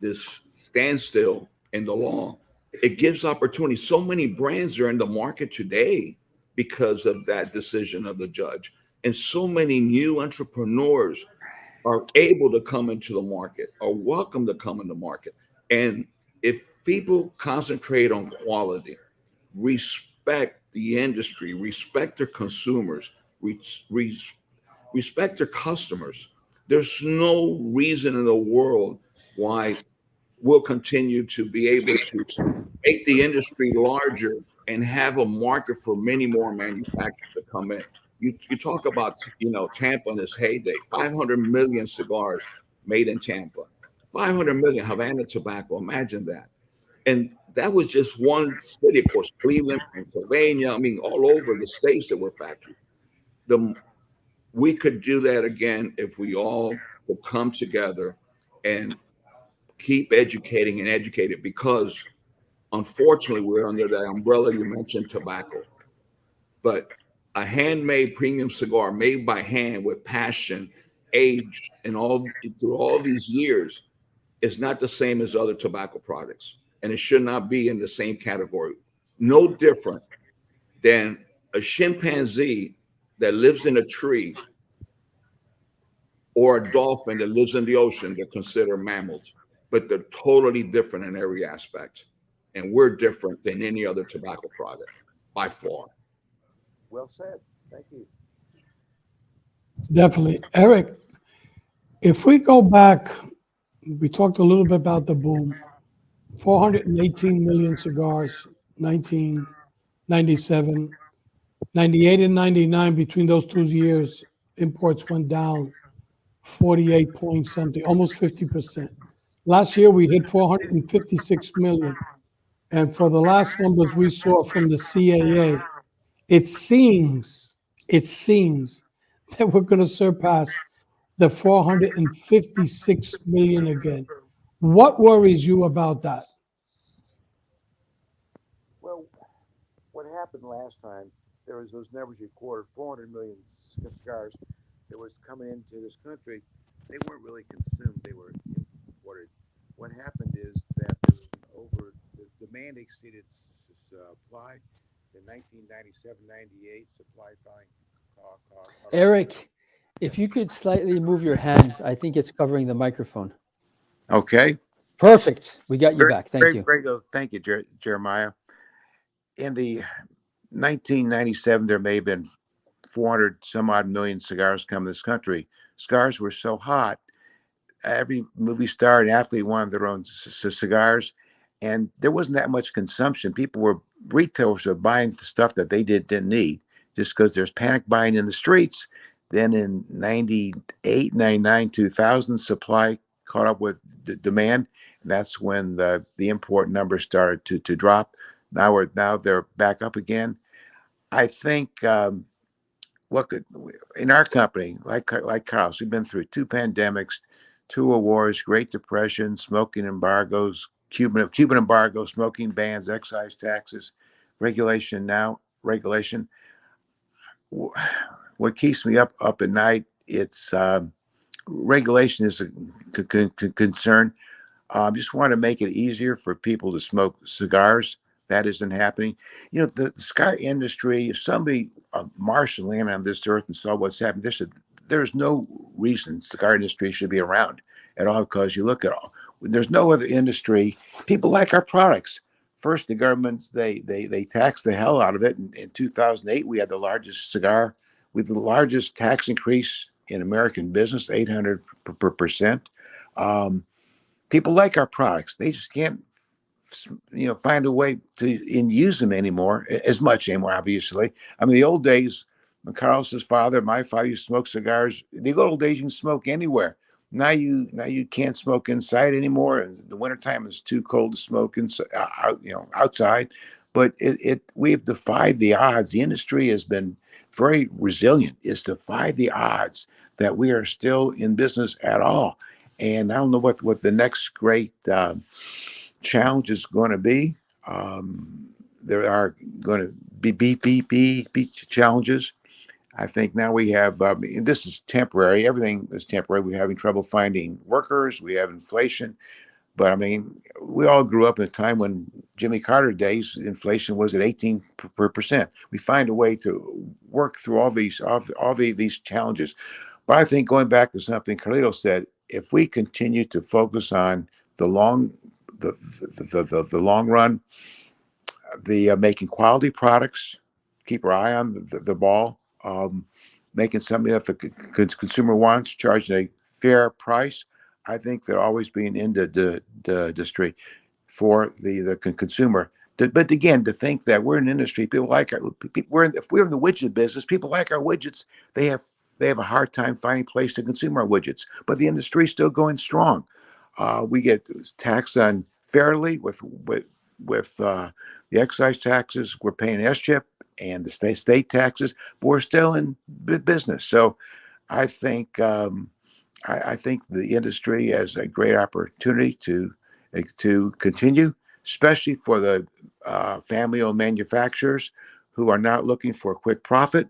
this standstill in the law, it gives opportunity. So many brands are in the market today because of that decision of the judge. And so many new entrepreneurs are able to come into the market, are welcome to come in the market. And if people concentrate on quality, respect the industry, respect their consumers, respect their customers, there's no reason in the world why we'll continue to be able to make the industry larger and have a market for many more manufacturers to come in. You talk about Tampa in its heyday, 500 million cigars made in Tampa, 500 million Havana tobacco. Imagine that. And that was just one city, of course, Cleveland, Pennsylvania. I mean, all over the states that were factories. We could do that again if we all would come together and keep educating and educating, because unfortunately we're under the umbrella you mentioned, tobacco. But a handmade premium cigar made by hand with passion, age, and all through all these years is not the same as other tobacco products. And it should not be in the same category. No different than a chimpanzee that lives in a tree or a dolphin that lives in the ocean. They're considered mammals, but they're totally different in every aspect. And we're different than any other tobacco product by far. Well said. Thank you. Definitely. Eric, if we go back, we talked a little bit about the boom. 418 million cigars, 1997, 98 and 99. Between those 2 years, imports went down 48 point something, almost 50%. Last year, we hit 456 million. And for the last numbers we saw from the CAA, it seems that we're going to surpass the 456 million again. What worries you about that? Well, what happened last time, there was those numbers you quoted, 400 million cigars that was coming into this country. They weren't really consumed, they were imported. What happened is that there was the demand exceeded supply. In 1997-98, supply finally caught up. Eric, if you could slightly move your hands, I think it's covering the microphone. Okay. Perfect. We got you Very, back. Thank very, you. very good. Thank you, Jeremiah. In the 1997, there may have been 400 some odd million cigars come to this country. Cigars were so hot, every movie star and athlete wanted their own cigars, and there wasn't that much consumption. Retailers were buying the stuff that they didn't need just because there's panic buying in the streets. Then in 98, 99, 2000, supply caught up with demand. That's when the import numbers started to drop. Now they're back up again. I think what could in our company, like Carlos, we've been through two pandemics, two wars, Great Depression, smoking embargoes, Cuban embargo, smoking bans, excise taxes, regulation. What keeps me up at night? It's regulation is a concern. Just want to make it easier for people to smoke cigars. That isn't happening. The cigar industry, if somebody, Martian landed on this earth and saw what's happening, there's no reason cigar industry should be around at all, because you look at all, there's no other industry. People like our products. First, the governments, they tax the hell out of it. In 2008, we had the largest cigar with the largest tax increase in American business, 800%. People like our products. They just can't, find a way to use them anymore, as much anymore, obviously. I mean, the old days, when Carlos's father, my father used to smoke cigars. The old days, you can smoke anywhere. Now you can't smoke inside anymore. The wintertime is too cold to smoke outside. But we have defied the odds. The industry has been very resilient. It's defied the odds that we are still in business at all. And I don't know what the next great challenge is going to be. There are going to be challenges. I think now we have, this is temporary. Everything is temporary. We're having trouble finding workers. We have inflation. But I mean, we all grew up in a time when Jimmy Carter days, inflation was at 18%. We find a way to work through these challenges. But I think, going back to something Carlito said, if we continue to focus on the long, the long run, the making quality products, keep our eye on the ball, making something that the consumer wants, charging a fair price. I think there'll always be an industry for the consumer. But again, to think that we're an industry, people like if we're in the widget business, people like our widgets. They have a hard time finding a place to consume our widgets, but the industry is still going strong. We get taxed on fairly with the excise taxes. We're paying SCHIP and the state taxes, but we're still in business. So I think I think the industry has a great opportunity to continue, especially for the family-owned manufacturers who are not looking for a quick profit,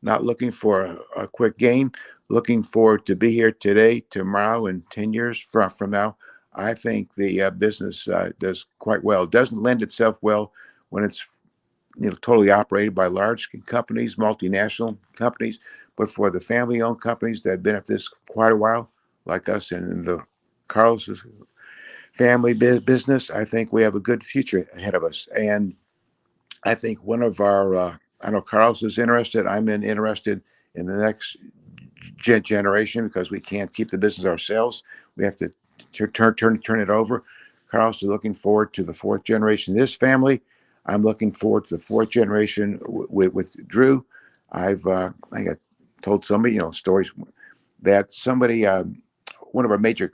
not looking for a quick gain, looking forward to be here today, tomorrow, and 10 years from now. I think the business does quite well. It doesn't lend itself well when it's totally operated by large companies, multinational companies, but for the family-owned companies that have been at this quite a while, like us and in the Carlos's family business, I think we have a good future ahead of us. And I think one of our, I know Carlos is interested. I'm interested in the next generation, because we can't keep the business ourselves. We have to turn it over. Carlos is looking forward to the fourth generation of this family. I'm looking forward to the fourth generation with Drew. I got told somebody, stories that somebody, one of our major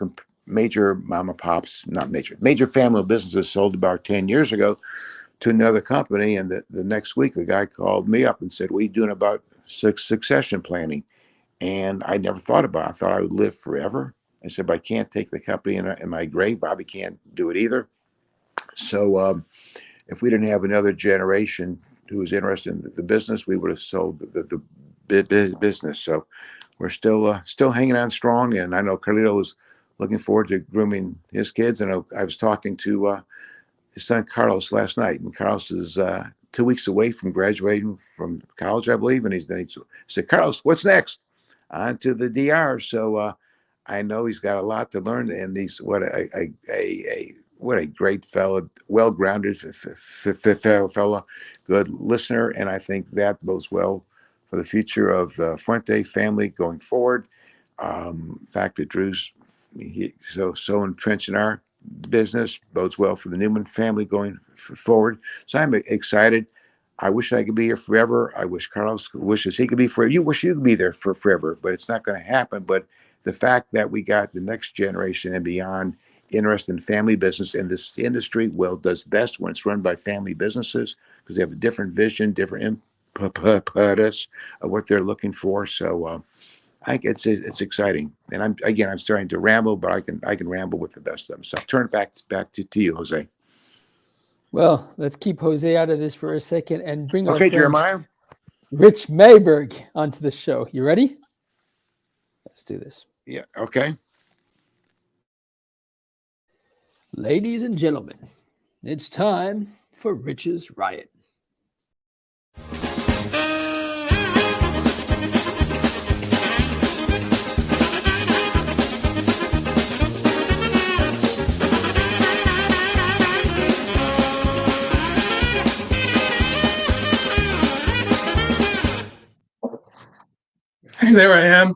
mom and pops, not major family businesses, sold about 10 years ago to another company. And the next week, the guy called me up and said, "What are you doing about succession planning?" And I never thought about it. I thought I would live forever. I said, "But I can't take the company in my grave. Bobby can't do it either." So if we didn't have another generation who was interested in the business, we would have sold the business. So we're still hanging on strong. And I know Carlito was looking forward to grooming his kids. And I was talking to his son Carlos last night, and Carlos is 2 weeks away from graduating from college, I believe. And he said, "Carlos, what's next?" On to the DR. So I know he's got a lot to learn, and he's what a great fellow, well-grounded fellow, good listener, and I think that bodes well for the future of the Fuente family going forward. Back to Drew's, so entrenched in our business bodes well for the Newman family going forward. So I'm excited. I wish I could be here forever. I wish Carlos wishes he could be forever. You wish you could be there for forever, but it's not going to happen. But the fact that we got the next generation and beyond interested in family business, and this industry, well, does best when it's run by family businesses because they have a different vision, different impetus of what they're looking for. So I think it's exciting. And I'm starting to ramble, but I can ramble with the best of them. So I'll turn it back to you, Jose. Well, let's keep Jose out of this for a second and bring our Okay, friend Jeremiah. Rich Mayberg onto the show. You ready? Let's do this. Yeah. Okay. Ladies and gentlemen, it's time for Rich's Riot. There I am.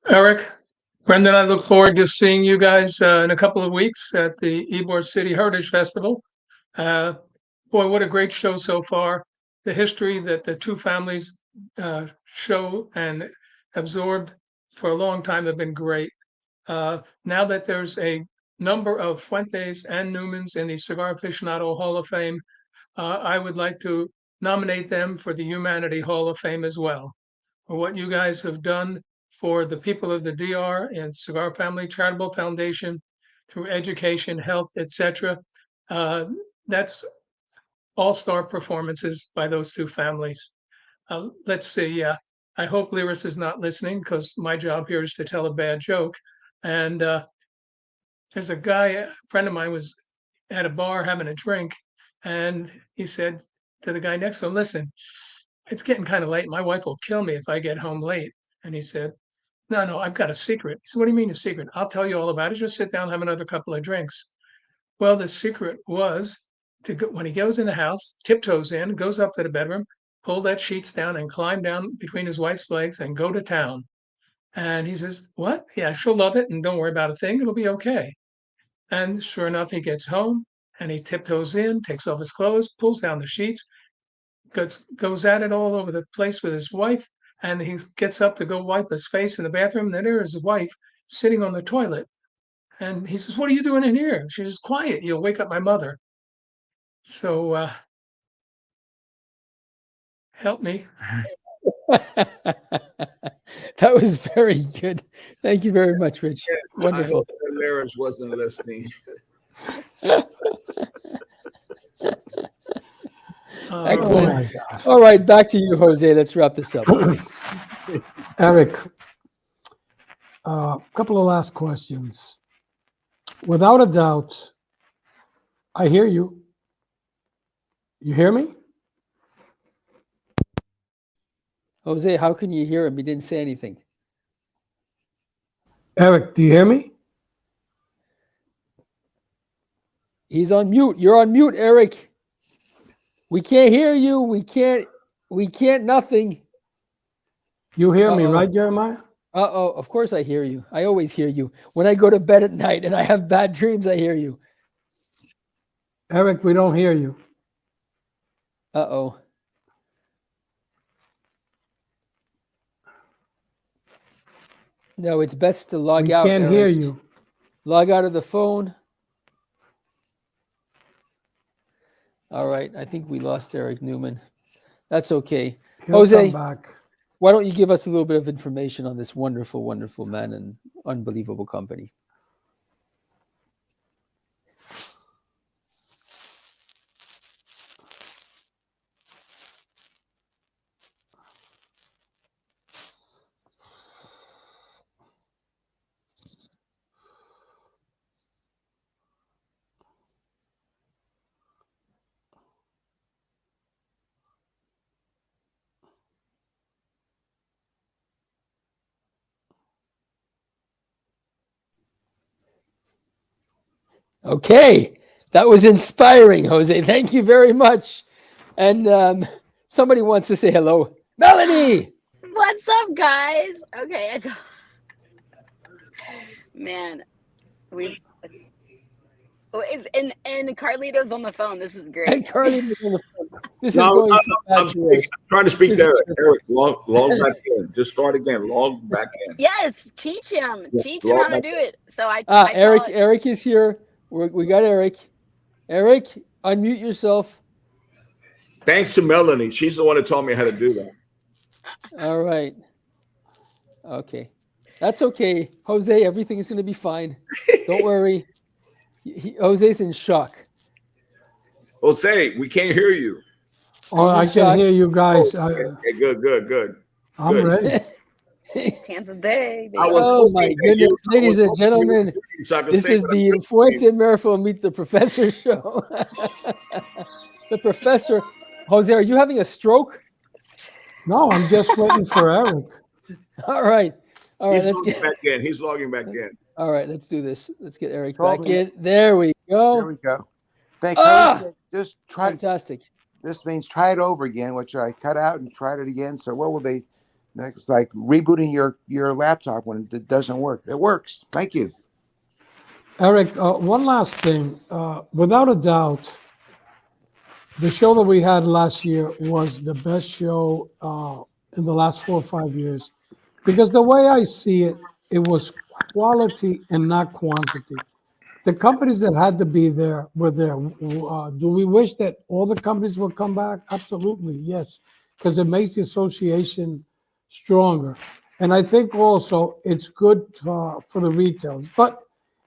Eric, Brendan, I look forward to seeing you guys in a couple of weeks at the Ybor City Heritage Festival. Boy, what a great show so far. The history that the two families show and absorbed for a long time have been great. Now that there's a number of Fuentes and Newmans in the Cigar Aficionado Hall of Fame, I would like to nominate them for the Humanity Hall of Fame as well. For what you guys have done for the people of the DR and Cigar Family Charitable Foundation through education, health, etc. That's all-star performances by those two families. Let's see. I hope Lyris is not listening because my job here is to tell a bad joke. And there's a guy, a friend of mine was at a bar having a drink, and he said to the guy next to him, "Listen, it's getting kind of late. My wife will kill me if I get home late." And he said, No, I've got a secret. He said, "What do you mean a secret? I'll tell you all about it. Just sit down, have another couple of drinks." Well, the secret was to go, when he goes in the house, tiptoes in, goes up to the bedroom, pull that sheets down and climb down between his wife's legs and go to town. And he says, "What? Yeah, she'll love it. And don't worry about a thing. It'll be okay." And sure enough, he gets home and he tiptoes in, takes off his clothes, pulls down the sheets, goes at it all over the place with his wife, and he gets up to go wipe his face in the bathroom. And then there is his wife sitting on the toilet, and he says, "What are you doing in here?" She says, "Quiet, you'll wake up my mother." So help me. That was very good. Thank you very much, Rich. I Wonderful. hope that Lyris wasn't listening. Excellent. my gosh. All right, back to you, Jose. Let's wrap this up. Eric, a couple of last questions. Without a doubt, I hear you. You hear me? Jose, how can you hear him? He didn't say anything. Eric, do you hear me? He's on mute. You're on mute, Eric. We can't hear you. We can't nothing. You hear me, Uh-oh. right, Jeremiah? Uh-oh, of course I hear you. I always hear you. When I go to bed at night and I have bad dreams, I hear you. Eric, we don't hear you. Uh-oh. No, it's best to log We out. can't Eric. hear you. Log out of the phone. All right, I think we lost Eric Newman. That's okay. He'll Jose, come back. why don't you give us a little bit of information on this wonderful, wonderful man and unbelievable company? Okay, that was inspiring, Jose. Thank you very much. And somebody wants to say hello. Melanie! What's up, guys? Okay, man, we've and Carlito's on the phone. This is And great. Carly is on the phone. This is No, going no, from no, bad to worse. I'm trying to speak This to is Eric. Eric, log back in. Just start again. Log back in. Yes, teach him. Yeah, Teach him log how to back do it. So I Eric. taught. Eric is here. We got Eric. Eric, unmute yourself. Thanks to Melanie. She's the one who taught me how to do that. All right. Okay. That's okay. Jose, everything is going to be fine. Don't worry. Jose's in shock. Jose, we can't hear you. Oh, He's in I can shock. hear you guys. Okay, good. I'm good. ready. Kansas Day. I was Oh hoping my that goodness, I was ladies and hoping you were gentlemen, reading so I could this say is what I'm the doing. Fuente Meerapfel Meet the Professor show. The professor, Jose, are you having a stroke? No, I'm just waiting for Eric. All right, He's let's logging get. back in. He's logging back in. All right, let's do this. Let's get Eric Told back me. in. There we There go. we go. Thank Ah! you. Just try. Fantastic. This means try it over again, which I cut out and tried it again. So what will be next? Like rebooting your laptop when it doesn't work. It works. Thank you. Eric, one last thing. Without a doubt, the show that we had last year was the best show in the last 4 or 5 years. Because the way I see it, it was quality and not quantity. The companies that had to be there were there. Do we wish that all the companies would come back? Absolutely, yes, because it makes the association stronger. And I think also it's good for the retailers. But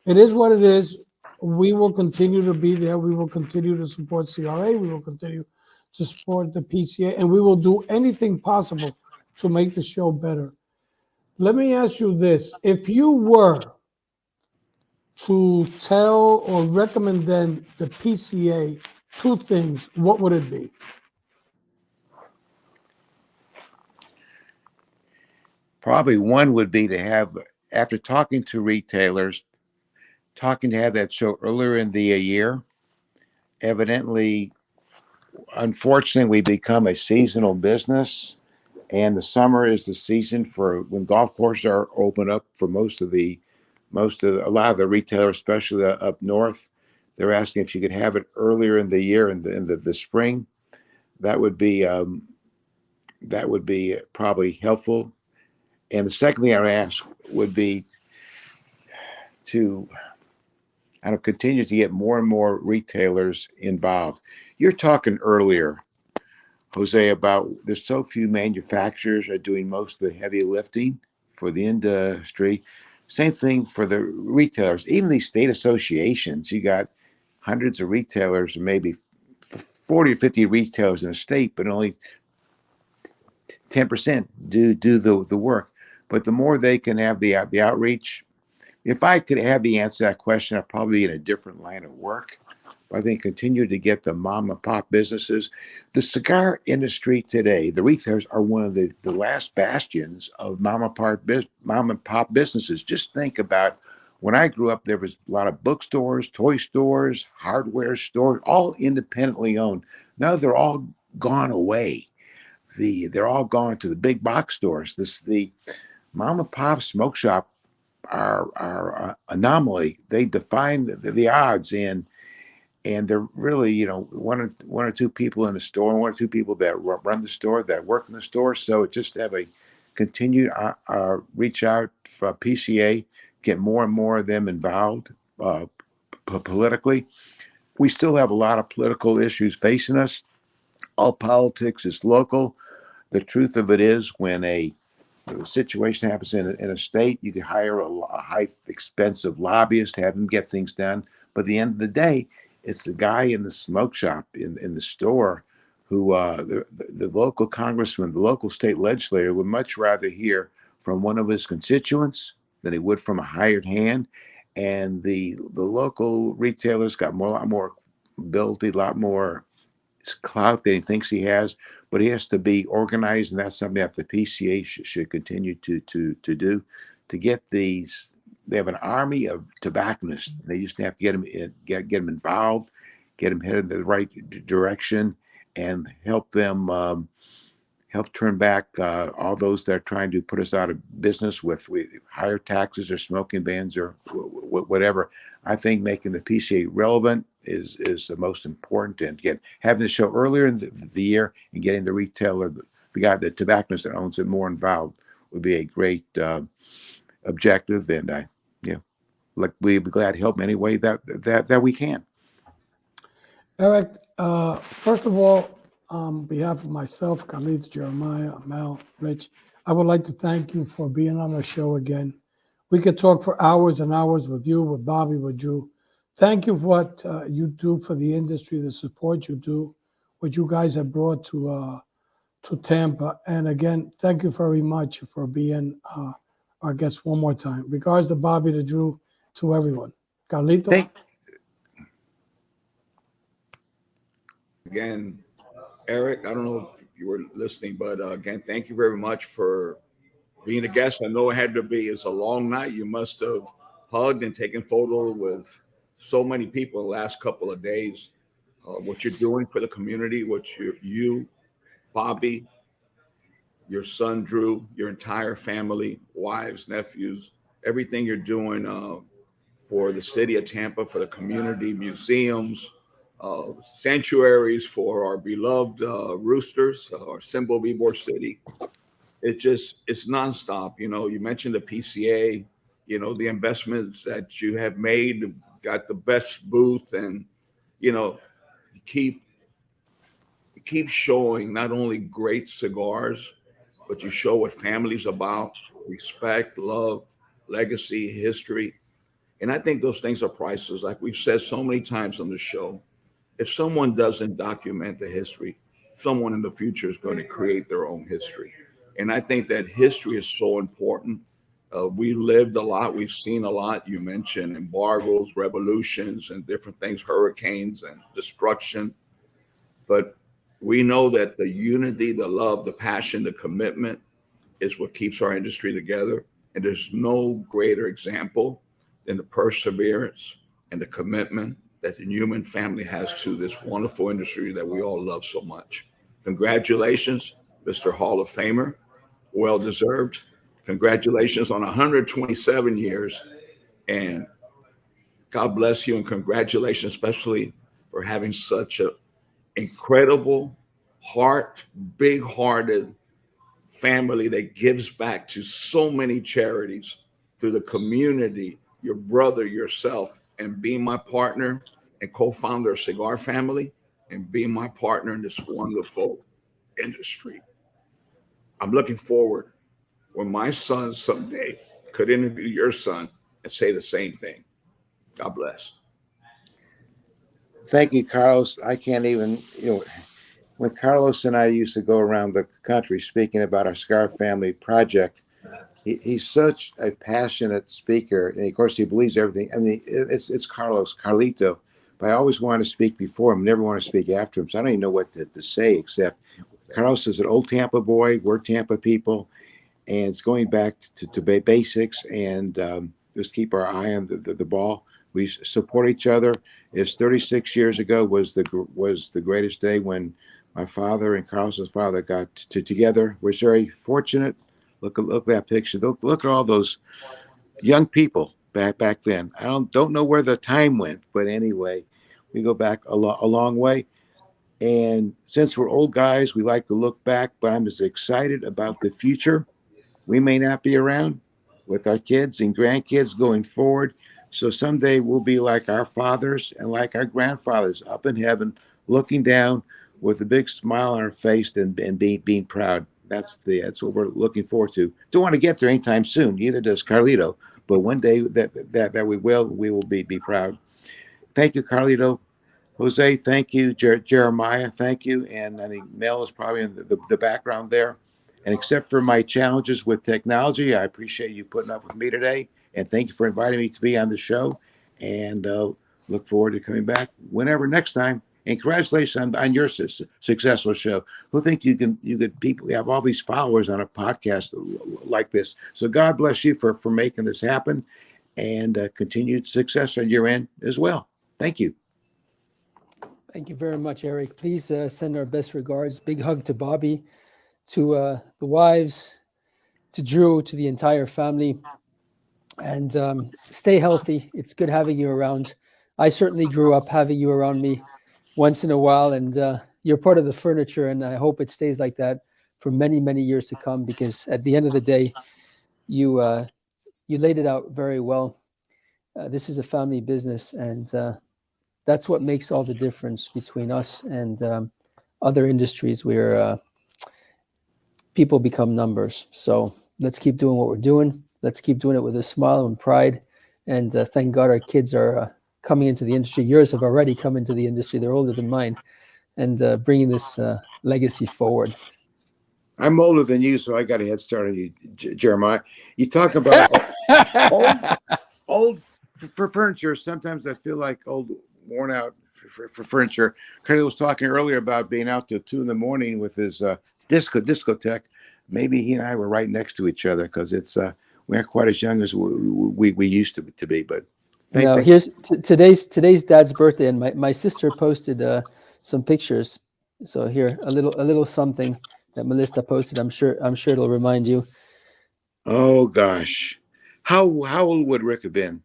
it is what it is. We will continue to be there. We will continue to support CRA. We will continue to support the PCA, and we will do anything possible to make the show better. Let me ask you this. If you were to tell or recommend then the PCA 2 things, what would it be? Probably one would be to have, after talking to retailers, to have that show earlier in the year. Evidently, unfortunately, we become a seasonal business, and the summer is the season for when golf courses are open up for a lot of the retailers, especially up north. They're asking if you could have it earlier in the year, in the spring. That would be probably helpful. And the second thing I would ask would be to continue to get more and more retailers involved. You're talking earlier, Jose, about there's so few manufacturers are doing most of the heavy lifting for the industry. Same thing for the retailers, even these state associations. You got hundreds of retailers, maybe 40 or 50 retailers in a state, but only 10% do the work. But the more they can have the outreach, if I could have the answer to that question, I'd probably be in a different line of work. But I think continue to get the mom and pop businesses. The cigar industry today, the retailers are one of the last bastions of mom and pop businesses. Just think about when I grew up, there was a lot of bookstores, toy stores, hardware stores, all independently owned. Now they're all gone away. They're all gone to the big box stores. The mom and pop smoke shop are anomaly. They define the odds, and they're really, one or two people in the store, and one or two people that run the store, that work in the store. So just have a continued reach out for PCA, get more and more of them involved politically. We still have a lot of political issues facing us. All politics is local. The truth of it is, when a situation happens in a state, you can hire a high expensive lobbyist to have them get things done. But at the end of the day, it's the guy in the smoke shop in the store who the local congressman, the local state legislator would much rather hear from one of his constituents than he would from a hired hand. And the local retailers got a lot more ability, a lot more clout that he thinks he has, but he has to be organized, and that's something that the PCA should continue to do to get these they have an army of tobacconists. They just have to get them get them involved, get them headed in the right direction, and help them help turn back all those that are trying to put us out of business with higher taxes or smoking bans or whatever. I think making the PCA relevant is the most important. And again, having the show earlier in the year and getting the retailer, the guy, the tobacconist that owns it, more involved would be a great objective. And like we'd be glad to help in any way that we can. Eric, first of all, on behalf of myself, Khalid, Jeremiah, Mel, Rich, I would like to thank you for being on our show again. We could talk for hours and hours with you, with Bobby, with Drew. Thank you for what you do for the industry, the support you do, what you guys have brought to Tampa. And again, thank you very much for being our guest one more time. Regards to Bobby, to Drew, to everyone. Carlito? Again, Eric, I don't know if you were listening, but again, thank you very much for being a guest. I know it had to be, it's a long night. You must have hugged and taken photos with so many people in the last couple of days. What you're doing for the community, you, Bobby, your son Drew, your entire family, wives, nephews, everything you're doing for the city of Tampa, for the community, museums, sanctuaries for our beloved roosters, our symbol of Ybor City. It's nonstop. You know, you mentioned the PCA, you know, the investments that you have made, got the best booth, and you know, keep showing not only great cigars, but you show what family's about: respect, love, legacy, history. And I think those things are priceless. Like we've said so many times on the show, if someone doesn't document the history, someone in the future is going to create their own history. And I think that history is so important. We lived a lot, we've seen a lot. You mentioned embargoes, revolutions, and different things, hurricanes and destruction. But we know that the unity, the love, the passion, the commitment is what keeps our industry together. And there's no greater example than the perseverance and the commitment that the Newman family has to this wonderful industry that we all love so much. Congratulations, Mr. Hall of Famer. Well deserved. Congratulations on 127 years. And God bless you, and congratulations, especially for having such an incredible heart, big hearted family that gives back to so many charities through the community, your brother, yourself, and being my partner and co-founder of Cigar Family and being my partner in this wonderful industry. I'm looking forward when my son someday could interview your son and say the same thing. God bless. Thank you, Carlos. I can't even, when Carlos and I used to go around the country speaking about our Cigar Family project, he's such a passionate speaker, and of course he believes everything. I mean, it's Carlos, Carlito, but I always want to speak before him, never want to speak after him. So I don't even know what to say, except Carlos is an old Tampa boy. We're Tampa people, and it's going back to basics and just keep our eye on the ball. We support each other. It's 36 years ago was the greatest day when my father and Carlos's father got together. We're very fortunate. Look at that picture. Look at all those young people back then. I don't know where the time went, but anyway, we go back a long way. And since we're old guys, we like to look back, but I'm as excited about the future. We may not be around with our kids and grandkids going forward. So someday we'll be like our fathers and like our grandfathers up in heaven, looking down with a big smile on our face and being proud. That's what we're looking forward to. Don't want to get there anytime soon. Neither does Carlito. But one day that we will be proud. Thank you, Carlito. Jose, thank you. Jeremiah, thank you. And I think Mel is probably in the background there. And except for my challenges with technology, I appreciate you putting up with me today. And thank you for inviting me to be on the show. And look forward to coming back whenever next time. And congratulations on your successful show. Who think you could people have all these followers on a podcast like this? So God bless you for making this happen. and continued success on your end as well. Thank you. Thank you very much, Eric. Please send our best regards. Big hug to Bobby, to the wives, to Drew, to the entire family. And stay healthy. It's good having you around. I certainly grew up having you around me once in a while, and you're part of the furniture, and I hope it stays like that for many, many years to come, because at the end of the day, you laid it out very well. This is a family business, and that's what makes all the difference between us and other industries where people become numbers. So let's keep doing what we're doing. Let's keep doing it with a smile and pride. And thank God our kids are coming into the industry. Yours have already come into the industry. They're older than mine, and bringing this legacy forward. I'm older than you, so I got a head start on you, Jeremiah. You talk about old for furniture. Sometimes I feel like old, worn out for furniture. Curtis was talking earlier about being out till 2 a.m. with his discotheque. Maybe he and I were right next to each other, because it's we aren't quite as young as we used to be. But Now here's today's dad's birthday, and my sister posted some pictures. So here a little something that Melissa posted. I'm sure it'll remind you. Oh gosh, how old would Rick have been?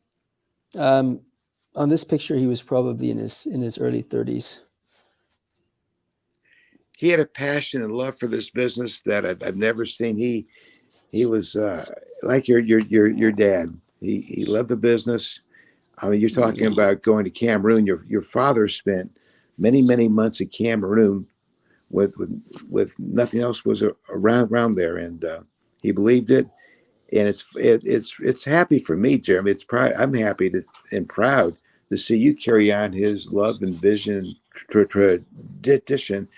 On this picture, he was probably in his early 30s. He had a passion and love for this business that I've never seen. He was like your dad. He loved the business. I mean, you're talking about going to Cameroon. Your father spent many months in Cameroon with nothing else was around there, and he believed it. And it's happy for me, Jeremy. It's pride. I'm happy and proud to see you carry on his love and vision, tradition,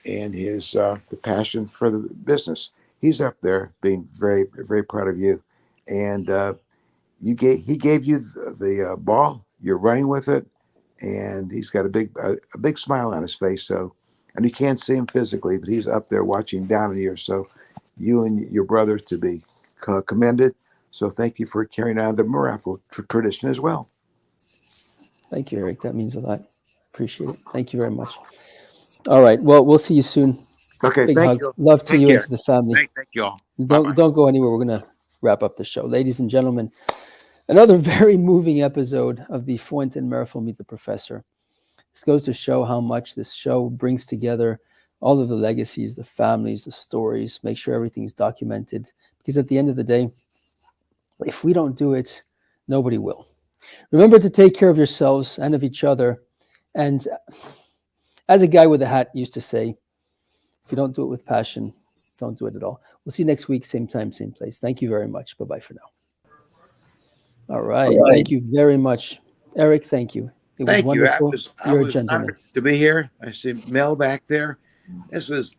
and his the passion for the business. He's up there being very, very proud of you, and he gave you the ball. You're running with it, and he's got a big smile on his face. So, and you can't see him physically, but he's up there watching down on you. So, you and your brother to be commended. So, thank you for carrying on the Meerapfel tradition as well. Thank you, Eric. That means a lot. Appreciate it. Thank you very much. All right. Well, we'll see you soon. Okay. Big Thank hug. you. Love to Take you care. and to the family. Thank you all. Don't go anywhere. We're gonna wrap up the show, ladies and gentlemen. Another very moving episode of the Fuente and Meerapfel Meet the Professor. This goes to show how much this show brings together all of the legacies, the families, the stories. Make sure everything's documented, because at the end of the day, if we don't do it, nobody will. Remember to take care of yourselves and of each other. And as a guy with a hat used to say, if you don't do it with passion, don't do it at all. We'll see you next week, same time, same place. Thank you very much. Bye-bye for now. All right. Thank you very much. Eric, thank you. It was Thank you. wonderful. I You're a was gentleman. honored to be here. I see Mel back there. This was